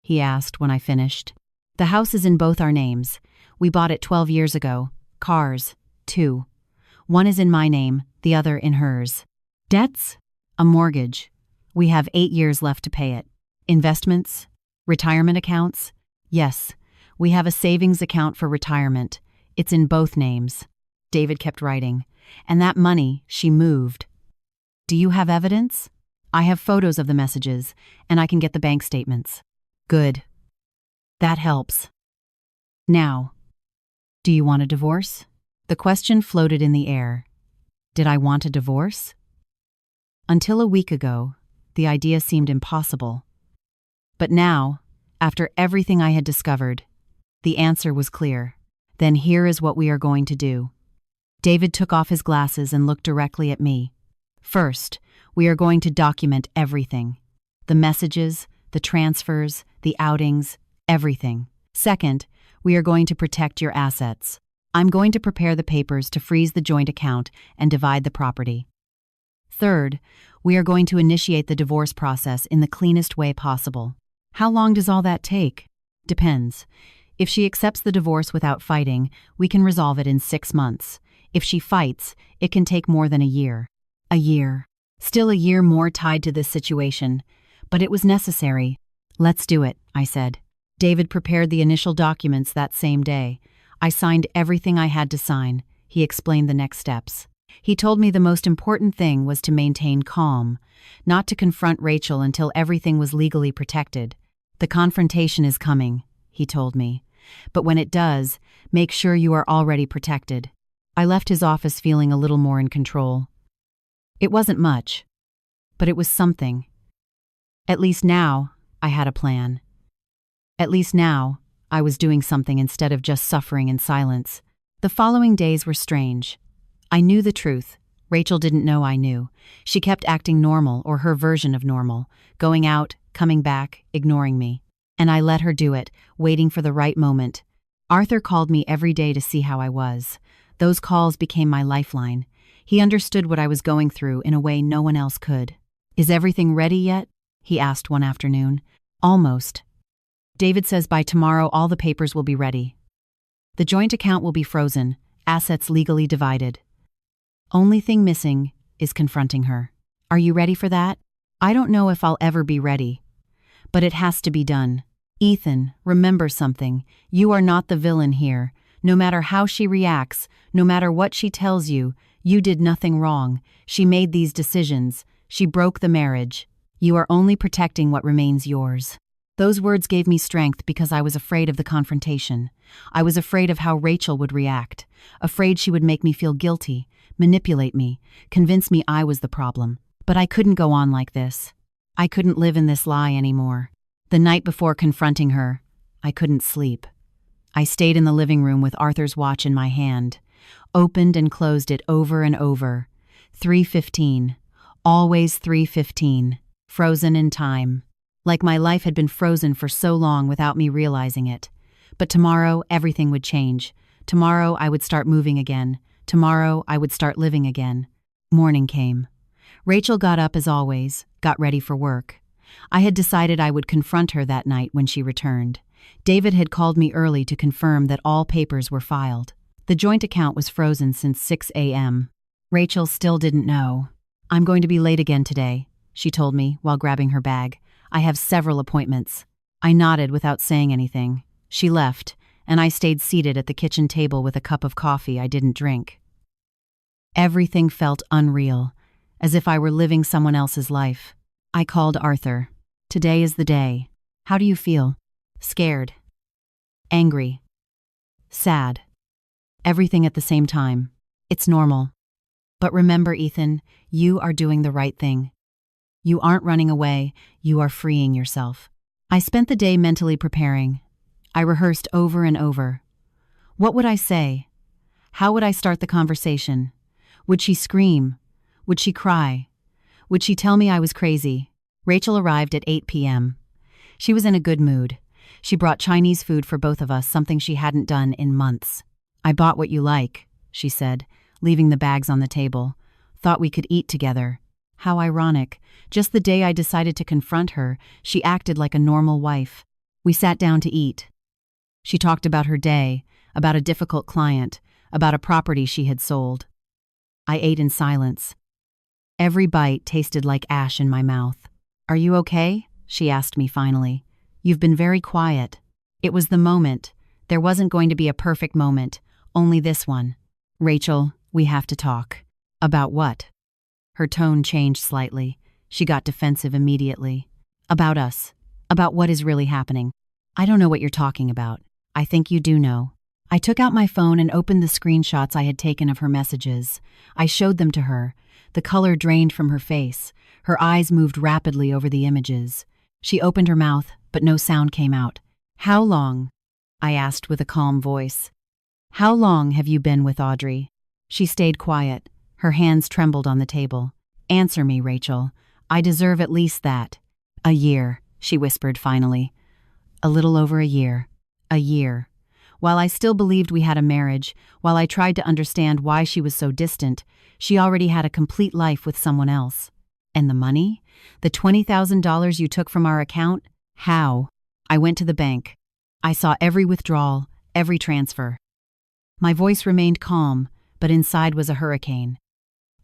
he asked when I finished. "The house is in both our names. We bought it 12 years ago. Cars, 2. One is in my name, the other in hers. Debts? A mortgage. We have 8 years left to pay it. Investments? Retirement accounts? Yes, we have a savings account for retirement. It's in both names." David kept writing. "And that money, she moved." "Do you have evidence?" "I have photos of the messages, and I can get the bank statements." "Good. That helps. Now, do you want a divorce?" The question floated in the air. Did I want a divorce? Until a week ago, the idea seemed impossible. But now, after everything I had discovered, the answer was clear. "Then here is what we are going to do." David took off his glasses and looked directly at me. "First, we are going to document everything. The messages, the transfers, the outings, everything. Second, we are going to protect your assets. I'm going to prepare the papers to freeze the joint account and divide the property. Third, we are going to initiate the divorce process in the cleanest way possible. How long does all that take? Depends. If she accepts the divorce without fighting, we can resolve it in 6 months. If she fights, it can take more than a year. A year. Still a year more tied to this situation. But it was necessary. "Let's do it," I said. David prepared the initial documents that same day. I signed everything I had to sign. He explained the next steps. He told me the most important thing was to maintain calm, not to confront Rachel until everything was legally protected. "The confrontation is coming," he told me. "But when it does, make sure you are already protected." I left his office feeling a little more in control. It wasn't much, but it was something. At least now, I had a plan. At least now, I was doing something instead of just suffering in silence. The following days were strange. I knew the truth. Rachel didn't know I knew. She kept acting normal, or her version of normal, going out, coming back, ignoring me. And I let her do it, waiting for the right moment. Arthur called me every day to see how I was. Those calls became my lifeline. He understood what I was going through in a way no one else could. "Is everything ready yet?" he asked one afternoon. "Almost. David says by tomorrow all the papers will be ready. The joint account will be frozen, assets legally divided. Only thing missing is confronting her. Are you ready for that?" "I don't know if I'll ever be ready. But it has to be done. Ethan, remember something. You are not the villain here. No matter how she reacts, no matter what she tells you, you did nothing wrong. She made these decisions. She broke the marriage. You are only protecting what remains yours." Those words gave me strength because I was afraid of the confrontation. I was afraid of how Rachel would react, afraid she would make me feel guilty, manipulate me, convince me I was the problem. But I couldn't go on like this. I couldn't live in this lie anymore. The night before confronting her, I couldn't sleep. I stayed in the living room with Arthur's watch in my hand, opened and closed it over and over. 3:15. Always 3:15. Frozen in time. Like my life had been frozen for so long without me realizing it. But tomorrow, everything would change. Tomorrow, I would start moving again. Tomorrow, I would start living again. Morning came. Rachel got up as always, got ready for work. I had decided I would confront her that night when she returned. David had called me early to confirm that all papers were filed. The joint account was frozen since 6 a.m. Rachel still didn't know. "I'm going to be late again today," she told me while grabbing her bag. "I have several appointments." I nodded without saying anything. She left, and I stayed seated at the kitchen table with a cup of coffee I didn't drink. Everything felt unreal, as if I were living someone else's life. I called Arthur. "Today is the day. How do you feel?" "Scared. Angry. Sad. Everything at the same time. It's normal. But remember, Ethan, you are doing the right thing. You aren't running away, you are freeing yourself." I spent the day mentally preparing. I rehearsed over and over. What would I say? How would I start the conversation? Would she scream? Would she cry? Would she tell me I was crazy? Rachel arrived at 8 p.m. She was in a good mood. She brought Chinese food for both of us, something she hadn't done in months. "I bought what you like," she said, leaving the bags on the table. "Thought we could eat together." How ironic. Just the day I decided to confront her, she acted like a normal wife. We sat down to eat. She talked about her day, about a difficult client, about a property she had sold. I ate in silence. Every bite tasted like ash in my mouth. "Are you okay?" she asked me finally. "You've been very quiet." It was the moment. There wasn't going to be a perfect moment, only this one. "Rachel, we have to talk." "About what?" Her tone changed slightly. She got defensive immediately. "About us. About what is really happening." "I don't know what you're talking about." "I think you do know." I took out my phone and opened the screenshots I had taken of her messages. I showed them to her. The color drained from her face. Her eyes moved rapidly over the images. She opened her mouth, but no sound came out. "How long?" I asked with a calm voice. "How long have you been with Audrey?" She stayed quiet. Her hands trembled on the table. "Answer me, Rachel. I deserve at least that." "A year," she whispered finally. "A little over a year." A year. While I still believed we had a marriage, while I tried to understand why she was so distant, she already had a complete life with someone else. "And the money? The $20,000 you took from our account? How?" I went to the bank. I saw every withdrawal, every transfer. My voice remained calm, but inside was a hurricane.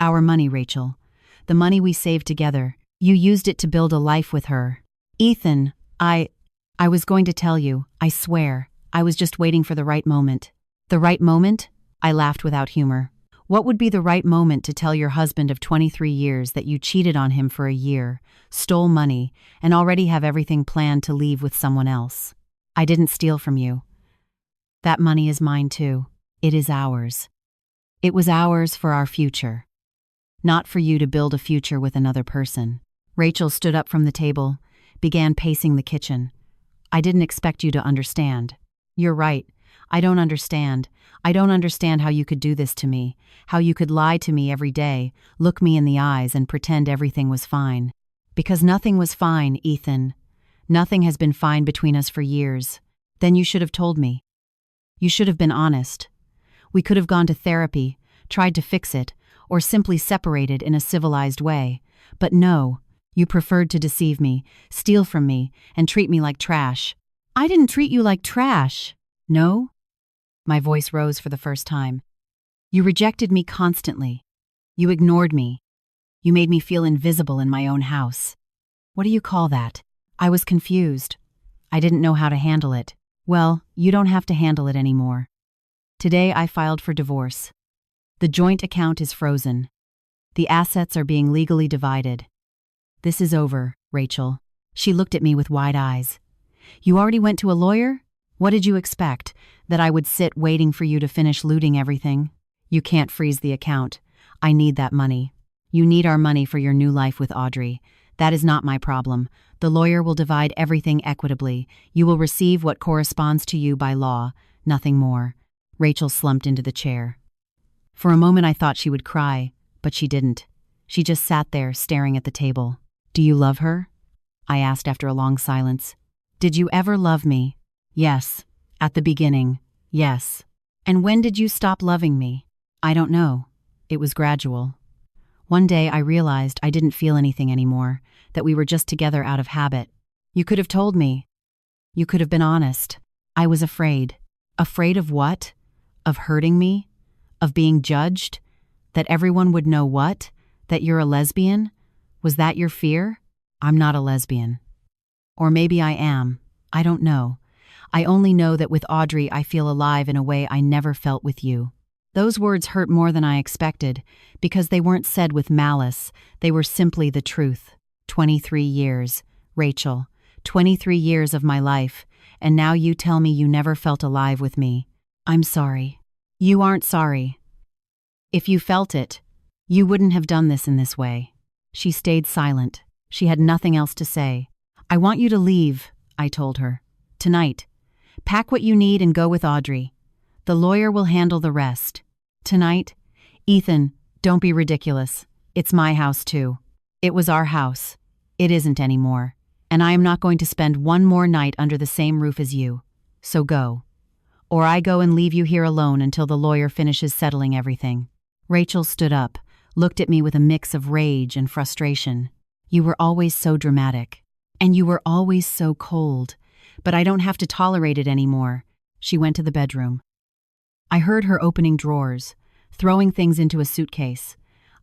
"Our money, Rachel. The money we saved together. You used it to build a life with her." "Ethan, I was going to tell you, I swear. I was just waiting for the right moment." "The right moment?" I laughed without humor. "What would be the right moment to tell your husband of 23 years that you cheated on him for a year, stole money, and already have everything planned to leave with someone else? I didn't steal from you. That money is mine too. It is ours. It was ours for our future. Not for you to build a future with another person." Rachel stood up from the table, began pacing the kitchen. "I didn't expect you to understand." "You're right. I don't understand. I don't understand how you could do this to me, how you could lie to me every day, look me in the eyes and pretend everything was fine. Because nothing was fine, Ethan. Nothing has been fine between us for years. Then you should have told me. You should have been honest. We could have gone to therapy, tried to fix it, or simply separated in a civilized way. But no, you preferred to deceive me, steal from me, and treat me like trash." "I didn't treat you like trash." "No?" My voice rose for the first time. "You rejected me constantly. You ignored me. You made me feel invisible in my own house. What do you call that?" I was confused. I didn't know how to handle it. "Well, you don't have to handle it anymore. Today I filed for divorce. The joint account is frozen. The assets are being legally divided. This is over, Rachel." She looked at me with wide eyes. "You already went to a lawyer? What did you expect? That I would sit waiting for you to finish looting everything? You can't freeze the account. I need that money. You need our money for your new life with Audrey. That is not my problem. The lawyer will divide everything equitably. You will receive what corresponds to you by law, nothing more." Rachel slumped into the chair. For a moment I thought she would cry, but she didn't. She just sat there, staring at the table. "Do you love her?" I asked after a long silence. "Did you ever love me?" "Yes. At the beginning. Yes." "And when did you stop loving me?" "I don't know. It was gradual. One day I realized I didn't feel anything anymore, that we were just together out of habit. You could have told me. You could have been honest. I was afraid." "Afraid of what? Of hurting me? Of being judged? That everyone would know what? That you're a lesbian? Was that your fear?" "I'm not a lesbian. Or maybe I am. I don't know. I only know that with Audrey I feel alive in a way I never felt with you." Those words hurt more than I expected, because they weren't said with malice, they were simply the truth. 23 years, Rachel. 23 years of my life, and now you tell me you never felt alive with me. I'm sorry. You aren't sorry. If you felt it, you wouldn't have done this in this way. She stayed silent. She had nothing else to say. "I want you to leave," I told her. "Tonight. Pack what you need and go with Audrey. The lawyer will handle the rest. Tonight. Ethan, don't be ridiculous. It's my house too. It was our house. It isn't anymore. and I am not going to spend one more night under the same roof as you. So go. Or I go and leave you here alone until the lawyer finishes settling everything." Rachel stood up, looked at me with a mix of rage and frustration. "You were always so dramatic. And you were always so cold. But I don't have to tolerate it anymore." She went to the bedroom. I heard her opening drawers, throwing things into a suitcase.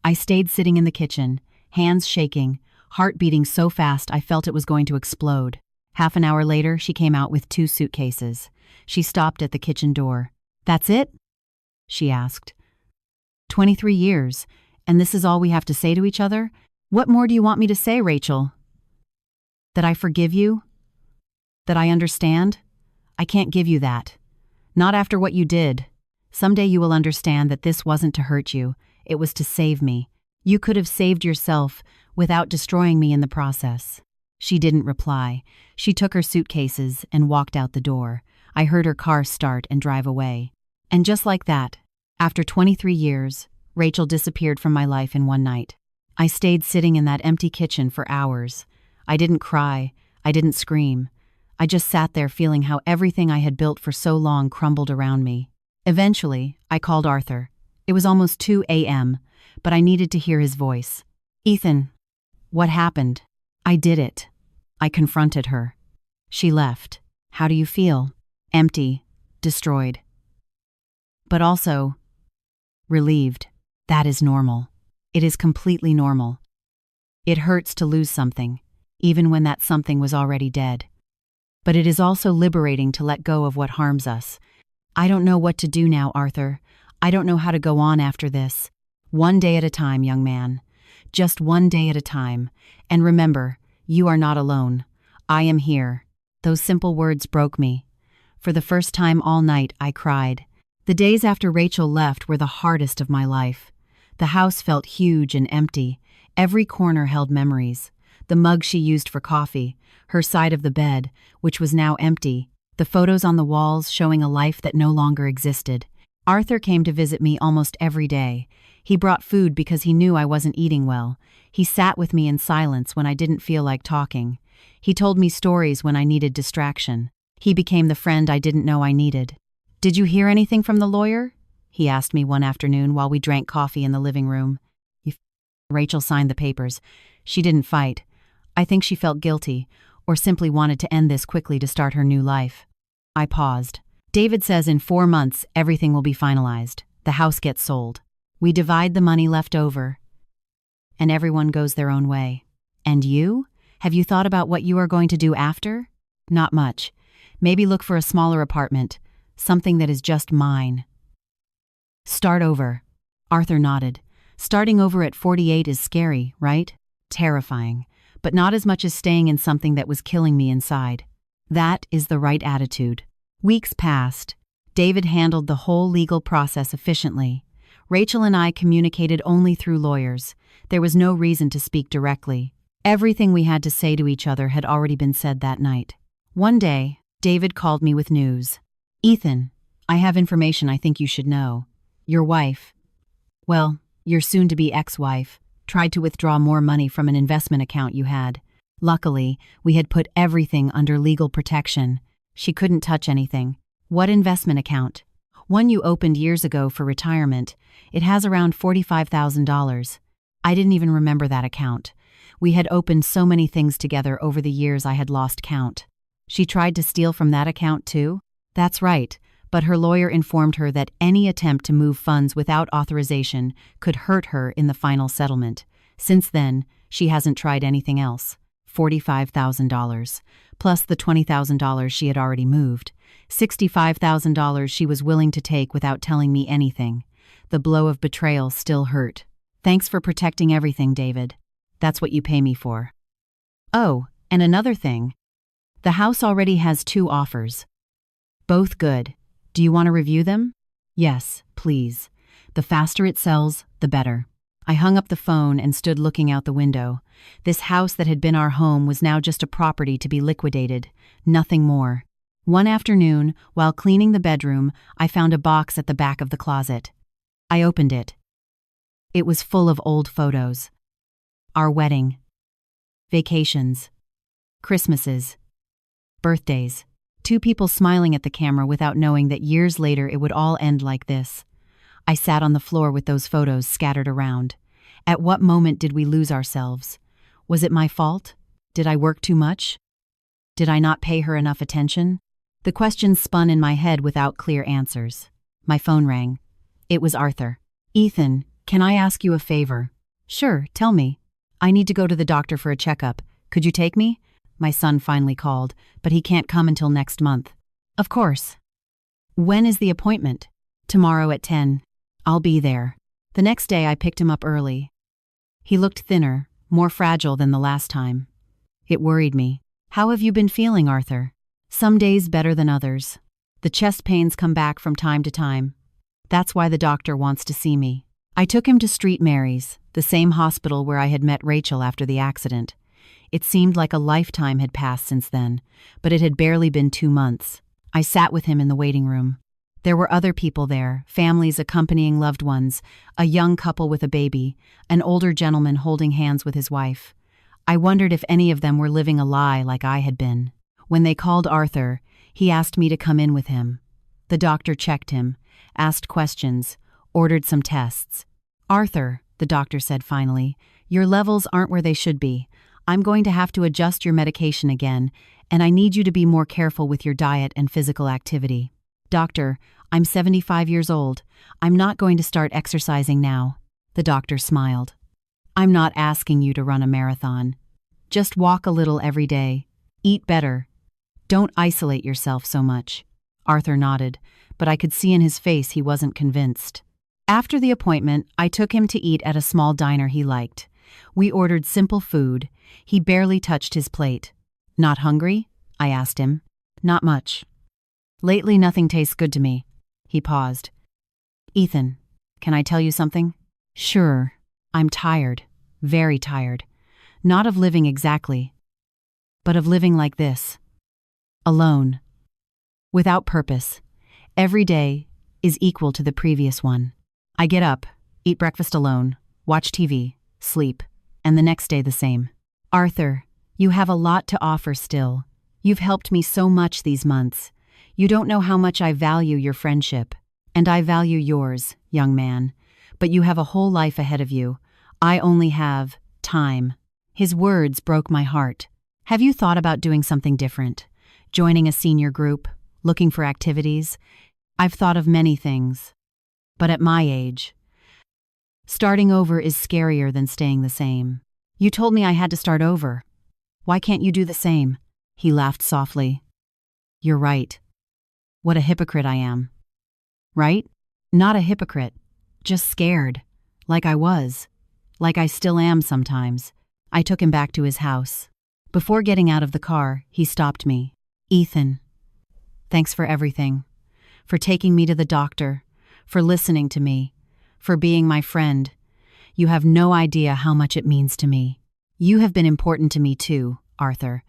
I stayed sitting in the kitchen, hands shaking, heart beating so fast I felt it was going to explode. Half an hour later, she came out with 2 suitcases. She stopped at the kitchen door. "That's it?" she asked. 23 years, and this is all we have to say to each other? What more do you want me to say, Rachel? That I forgive you? That I understand? I can't give you that. Not after what you did. Someday you will understand that this wasn't to hurt you, it was to save me. You could have saved yourself without destroying me in the process. She didn't reply. She took her suitcases and walked out the door. I heard her car start and drive away. And just like that, after 23 years, Rachel disappeared from my life in one night. I stayed sitting in that empty kitchen for hours. I didn't cry. I didn't scream. I just sat there feeling how everything I had built for so long crumbled around me. Eventually, I called Arthur. It was almost 2 a.m., but I needed to hear his voice. "Ethan, what happened?" "I did it." I confronted her. She left. "How do you feel?" "Empty. Destroyed. But also relieved." "That is normal. It is completely normal. It hurts to lose something, even when that something was already dead. But it is also liberating to let go of what harms us. I don't know what to do now, Arthur. I don't know how to go on after this. One day at a time, young man. Just one day at a time. And remember, you are not alone. I am here." Those simple words broke me. For the first time all night, I cried. The days after Rachel left were the hardest of my life. The house felt huge and empty. Every corner held memories. The mug she used for coffee, her side of the bed, which was now empty, the photos on the walls showing a life that no longer existed. Arthur came to visit me almost every day. He brought food because he knew I wasn't eating well. He sat with me in silence when I didn't feel like talking. He told me stories when I needed distraction. He became the friend I didn't know I needed. "Did you hear anything from the lawyer?" he asked me one afternoon while we drank coffee in the living room. Rachel signed the papers. She didn't fight. I think she felt guilty, or simply wanted to end this quickly to start her new life. I paused. "David says in 4 months everything will be finalized. The house gets sold. We divide the money left over, and everyone goes their own way. And you? Have you thought about what you are going to do after?" "Not much. Maybe look for a smaller apartment, something that is just mine." "Start over." Arthur nodded. "Starting over at 48 is scary, right? Terrifying. But not as much as staying in something that was killing me inside. That is the right attitude." Weeks passed. David handled the whole legal process efficiently. Rachel and I communicated only through lawyers. There was no reason to speak directly. Everything we had to say to each other had already been said that night. One day, David called me with news. "Ethan, I have information I think you should know. Your wife, well, your soon-to-be ex-wife, tried to withdraw more money from an investment account you had. Luckily, we had put everything under legal protection. She couldn't touch anything." "What investment account?" "One you opened years ago for retirement. It has around $45,000. I didn't even remember that account. We had opened so many things together over the years I had lost count." "She tried to steal from that account too?" "That's right, but her lawyer informed her that any attempt to move funds without authorization could hurt her in the final settlement. Since then, she hasn't tried anything else. $45,000, plus the $20,000 she had already moved. $65,000 she was willing to take without telling me anything. The blow of betrayal still hurt. Thanks for protecting everything, David. That's what you pay me for. Oh, and another thing. The house already has 2 offers. Both good. Do you want to review them? Yes, please. The faster it sells, the better. I hung up the phone and stood looking out the window. This house that had been our home was now just a property to be liquidated, nothing more. One afternoon, while cleaning the bedroom, I found a box at the back of the closet. I opened it. It was full of old photos. Our wedding. Vacations. Christmases. Birthdays. Two people smiling at the camera without knowing that years later it would all end like this. I sat on the floor with those photos scattered around. At what moment did we lose ourselves? Was it my fault? Did I work too much? Did I not pay her enough attention? The questions spun in my head without clear answers. My phone rang. It was Arthur. "Ethan, can I ask you a favor?" "Sure, tell me." "I need to go to the doctor for a checkup. Could you take me?" My son finally called, but he can't come until next month. "Of course." "When is the appointment?" "Tomorrow at 10. I'll be there." The next day I picked him up early. He looked thinner, more fragile than the last time. It worried me. "How have you been feeling, Arthur?" "Some days better than others. The chest pains come back from time to time. That's why the doctor wants to see me." I took him to St. Mary's, the same hospital where I had met Rachel after the accident. It seemed like a lifetime had passed since then, but it had barely been 2 months. I sat with him in the waiting room. There were other people there, families accompanying loved ones, a young couple with a baby, an older gentleman holding hands with his wife. I wondered if any of them were living a lie like I had been. When they called Arthur, he asked me to come in with him. The doctor checked him, asked questions, ordered some tests. "Arthur," the doctor said finally, "your levels aren't where they should be. I'm going to have to adjust your medication again, and I need you to be more careful with your diet and physical activity." "Doctor, I'm 75 years old. I'm not going to start exercising now." The doctor smiled. "I'm not asking you to run a marathon. Just walk a little every day. Eat better. Don't isolate yourself so much." Arthur nodded, but I could see in his face he wasn't convinced. After the appointment, I took him to eat at a small diner he liked. We ordered simple food. He barely touched his plate. "Not hungry?" I asked him. "Not much. Lately nothing tastes good to me." He paused. "Ethan, can I tell you something?" "Sure. I'm tired. Very tired. Not of living exactly, but of living like this. Alone. Without purpose. Every day is equal to the previous one. I get up, eat breakfast alone, watch TV, sleep, and the next day the same." "Arthur, you have a lot to offer still. You've helped me so much these months. You don't know how much I value your friendship. And I value yours, young man. But you have a whole life ahead of you. I only have time." His words broke my heart. "Have you thought about doing something different? Joining a senior group? Looking for activities?" "I've thought of many things. But at my age, starting over is scarier than staying the same." "You told me I had to start over. Why can't you do the same?" He laughed softly. "You're right. What a hypocrite I am." "Right? Not a hypocrite. Just scared. Like I was. Like I still am sometimes." I took him back to his house. Before getting out of the car, he stopped me. "Ethan, thanks for everything. For taking me to the doctor. For listening to me. For being my friend. You have no idea how much it means to me. You have been important to me too, Arthur.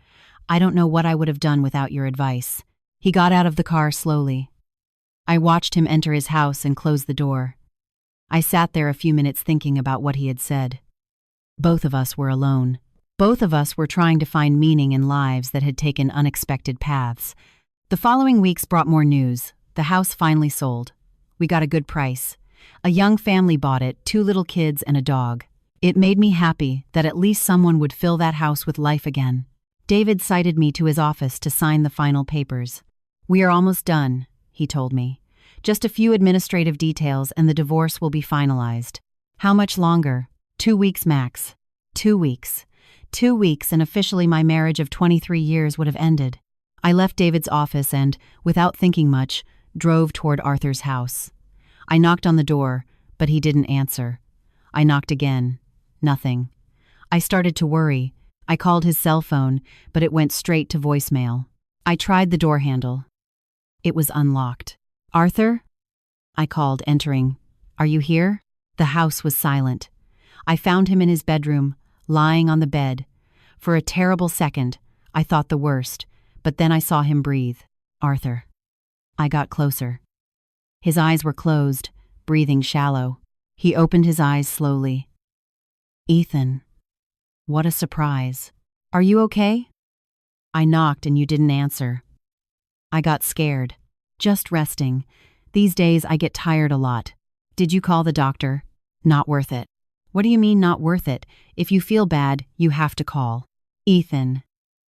I don't know what I would have done without your advice." He got out of the car slowly. I watched him enter his house and close the door. I sat there a few minutes thinking about what he had said. Both of us were alone. Both of us were trying to find meaning in lives that had taken unexpected paths. The following weeks brought more news. The house finally sold. We got a good price. A young family bought it, 2 little kids and a dog. It made me happy that at least someone would fill that house with life again. David cited me to his office to sign the final papers. "We are almost done," he told me. "Just a few administrative details and the divorce will be finalized." "How much longer?" 2 weeks max. 2 weeks. 2 weeks and officially my marriage of 23 years would have ended. I left David's office and, without thinking much, drove toward Arthur's house. I knocked on the door, but he didn't answer. I knocked again. Nothing. I started to worry. I called his cell phone, but it went straight to voicemail. I tried the door handle. It was unlocked. "Arthur?" I called, entering. "Are you here?" The house was silent. I found him in his bedroom, lying on the bed. For a terrible second, I thought the worst, but then I saw him breathe. "Arthur." I got closer. His eyes were closed, breathing shallow. He opened his eyes slowly. "Ethan. What a surprise. Are you okay?" I knocked and you didn't answer. I got scared. Just resting. These days I get tired a lot. Did you call the doctor? Not worth it. What do you mean not worth it? If you feel bad, you have to call. Ethan.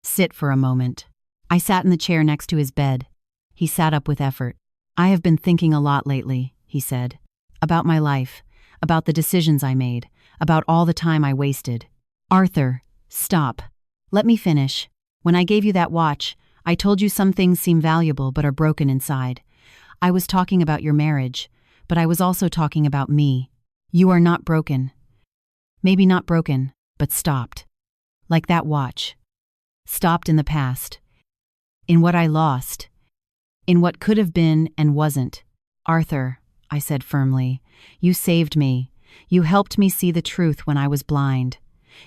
Sit for a moment. I sat in the chair next to his bed. He sat up with effort. I have been thinking a lot lately, he said. About my life. About the decisions I made. About all the time I wasted. Arthur, stop. Let me finish. When I gave you that watch, I told you some things seem valuable but are broken inside. I was talking about your marriage, but I was also talking about me. You are not broken. Maybe not broken, but stopped. Like that watch. Stopped in the past. In what I lost. In what could have been and wasn't. Arthur, I said firmly, you saved me. You helped me see the truth when I was blind.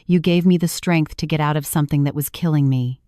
You gave me the strength to get out of something that was killing me.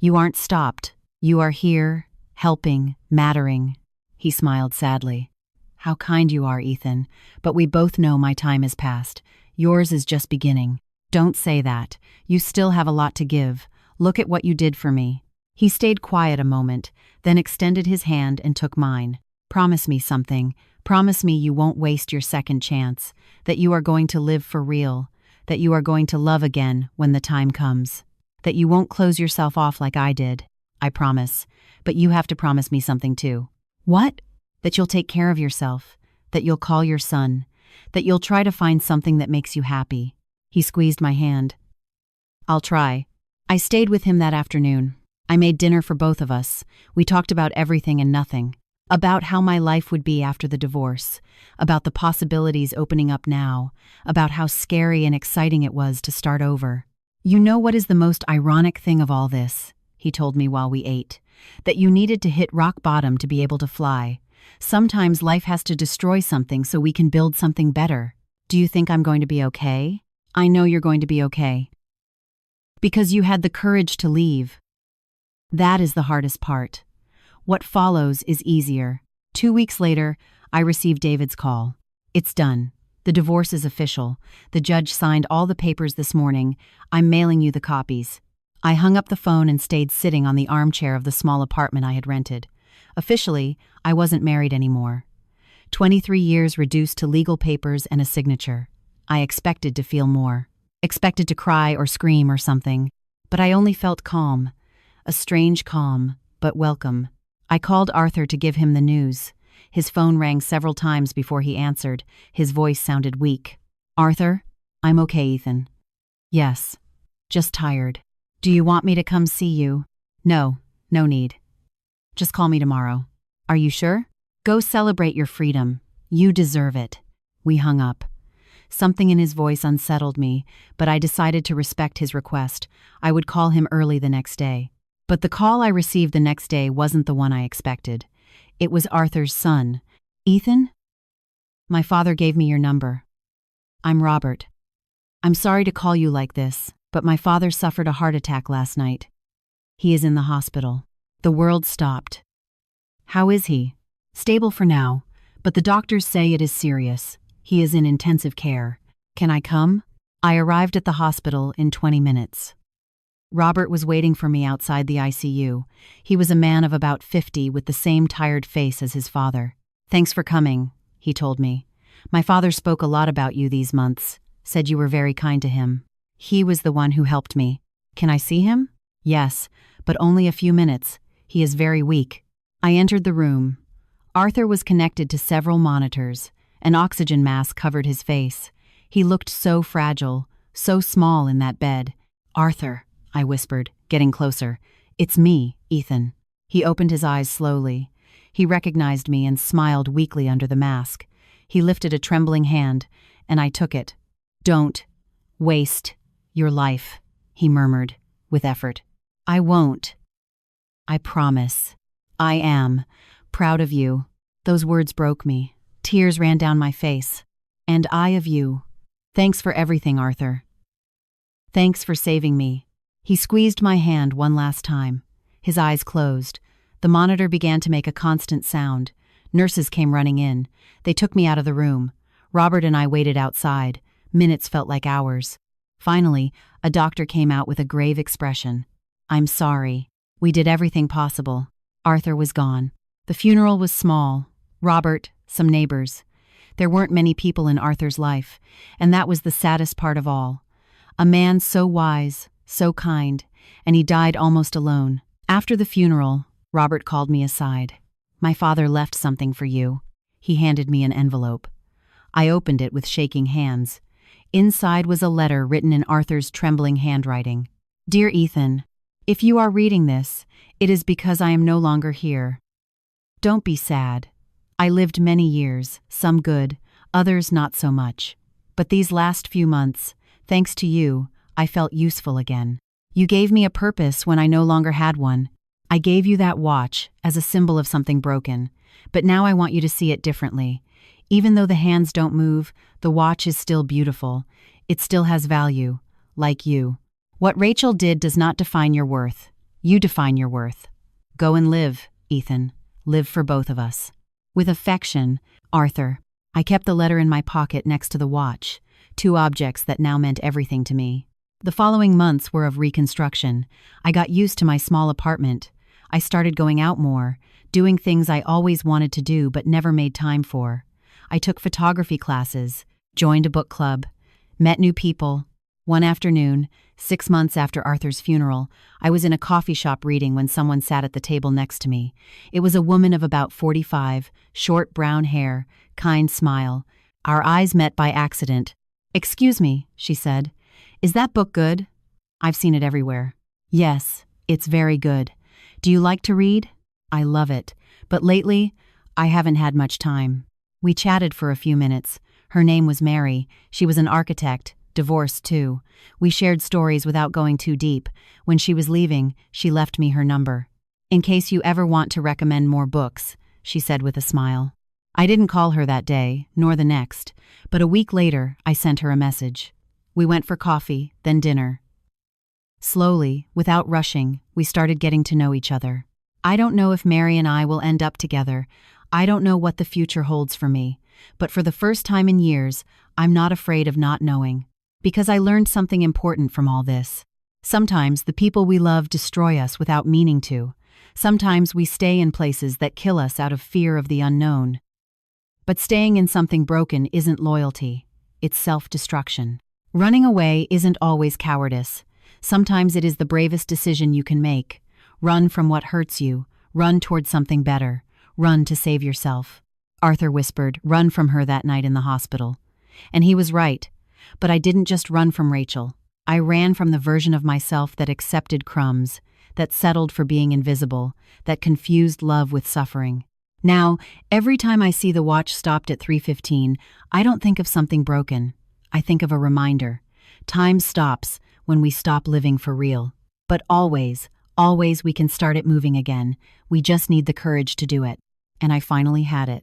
You aren't stopped. You are here, helping, mattering. He smiled sadly. How kind you are, Ethan, but we both know my time is past. Yours is just beginning. Don't say that. You still have a lot to give. Look at what you did for me. He stayed quiet a moment, then extended his hand and took mine. Promise me something. Promise me you won't waste your second chance, that you are going to live for real, that you are going to love again when the time comes, that you won't close yourself off like I did. I promise. But you have to promise me something too. What? That you'll take care of yourself, that you'll call your son, that you'll try to find something that makes you happy. He squeezed my hand. I'll try. I stayed with him that afternoon. I made dinner for both of us. We talked about everything and nothing. About how my life would be after the divorce. About the possibilities opening up now. About how scary and exciting it was to start over. You know what is the most ironic thing of all this? He told me while we ate. That you needed to hit rock bottom to be able to fly. Sometimes life has to destroy something so we can build something better. Do you think I'm going to be okay? I know you're going to be okay. Because you had the courage to leave. That is the hardest part. What follows is easier. 2 weeks later, I received David's call. It's done. The divorce is official. The judge signed all the papers this morning. I'm mailing you the copies. I hung up the phone and stayed sitting on the armchair of the small apartment I had rented. Officially, I wasn't married anymore. 23 years reduced to legal papers and a signature. I expected to feel more. Expected to cry or scream or something. But I only felt calm. A strange calm, but welcome. I called Arthur to give him the news. His phone rang several times before he answered. His voice sounded weak. Arthur? I'm okay, Ethan. Yes. Just tired. Do you want me to come see you? No, no need. Just call me tomorrow. Are you sure? Go celebrate your freedom. You deserve it. We hung up. Something in his voice unsettled me, but I decided to respect his request. I would call him early the next day. But the call I received the next day wasn't the one I expected. It was Arthur's son. Ethan? My father gave me your number. I'm Robert. I'm sorry to call you like this, but my father suffered a heart attack last night. He is in the hospital. The world stopped. How is he? Stable for now, but the doctors say it is serious. He is in intensive care. Can I come? I arrived at the hospital in 20 minutes. Robert was waiting for me outside the ICU. He was a man of about 50 with the same tired face as his father. Thanks for coming, he told me. My father spoke a lot about you these months, said you were very kind to him. He was the one who helped me. Can I see him? Yes, but only a few minutes. He is very weak. I entered the room. Arthur was connected to several monitors. An oxygen mask covered his face. He looked so fragile, so small in that bed. Arthur, I whispered, getting closer. It's me, Ethan. He opened his eyes slowly. He recognized me and smiled weakly under the mask. He lifted a trembling hand, and I took it. Don't waste your life, he murmured, with effort. I won't. I promise. I am proud of you. Those words broke me. Tears ran down my face. And I of you. Thanks for everything, Arthur. Thanks for saving me. He squeezed my hand one last time. His eyes closed. The monitor began to make a constant sound. Nurses came running in. They took me out of the room. Robert and I waited outside. Minutes felt like hours. Finally, a doctor came out with a grave expression. I'm sorry. We did everything possible. Arthur was gone. The funeral was small. Robert, some neighbors. There weren't many people in Arthur's life, and that was the saddest part of all. A man so wise, so kind, and he died almost alone. After the funeral, Robert called me aside. "My father left something for you." He handed me an envelope. I opened it with shaking hands. Inside was a letter written in Arthur's trembling handwriting. "Dear Ethan, if you are reading this, it is because I am no longer here. Don't be sad. I lived many years, some good, others not so much. But these last few months, thanks to you, I felt useful again. You gave me a purpose when I no longer had one. I gave you that watch as a symbol of something broken, but now I want you to see it differently. Even though the hands don't move, the watch is still beautiful. It still has value, like you. What Rachel did does not define your worth. You define your worth. Go and live, Ethan. Live for both of us. With affection, Arthur." I kept the letter in my pocket next to the watch, two objects that now meant everything to me. The following months were of reconstruction. I got used to my small apartment. I started going out more, doing things I always wanted to do but never made time for. I took photography classes, joined a book club, met new people. One afternoon, 6 months after Arthur's funeral, I was in a coffee shop reading when someone sat at the table next to me. It was a woman of about 45, short brown hair, kind smile. Our eyes met by accident. "Excuse me," she said. "Is that book good?" "I've seen it everywhere." "Yes, it's very good. Do you like to read?" "I love it, but lately, I haven't had much time." We chatted for a few minutes. Her name was Mary. She was an architect, divorced too. We shared stories without going too deep. When she was leaving, she left me her number. "In case you ever want to recommend more books," she said with a smile. I didn't call her that day, nor the next, but a week later, I sent her a message. We went for coffee, then dinner. Slowly, without rushing, we started getting to know each other. I don't know if Mary and I will end up together. I don't know what the future holds for me, but for the first time in years, I'm not afraid of not knowing. Because I learned something important from all this. Sometimes the people we love destroy us without meaning to. Sometimes we stay in places that kill us out of fear of the unknown. But staying in something broken isn't loyalty. It's self-destruction. Running away isn't always cowardice. Sometimes it is the bravest decision you can make. Run from what hurts you. Run towards something better. Run to save yourself. Arthur whispered, "Run from her," that night in the hospital. And he was right. But I didn't just run from Rachel. I ran from the version of myself that accepted crumbs, that settled for being invisible, that confused love with suffering. Now, every time I see the watch stopped at 3:15, I don't think of something broken. I think of a reminder. Time stops when we stop living for real. But always, always we can start it moving again. We just need the courage to do it. And I finally had it.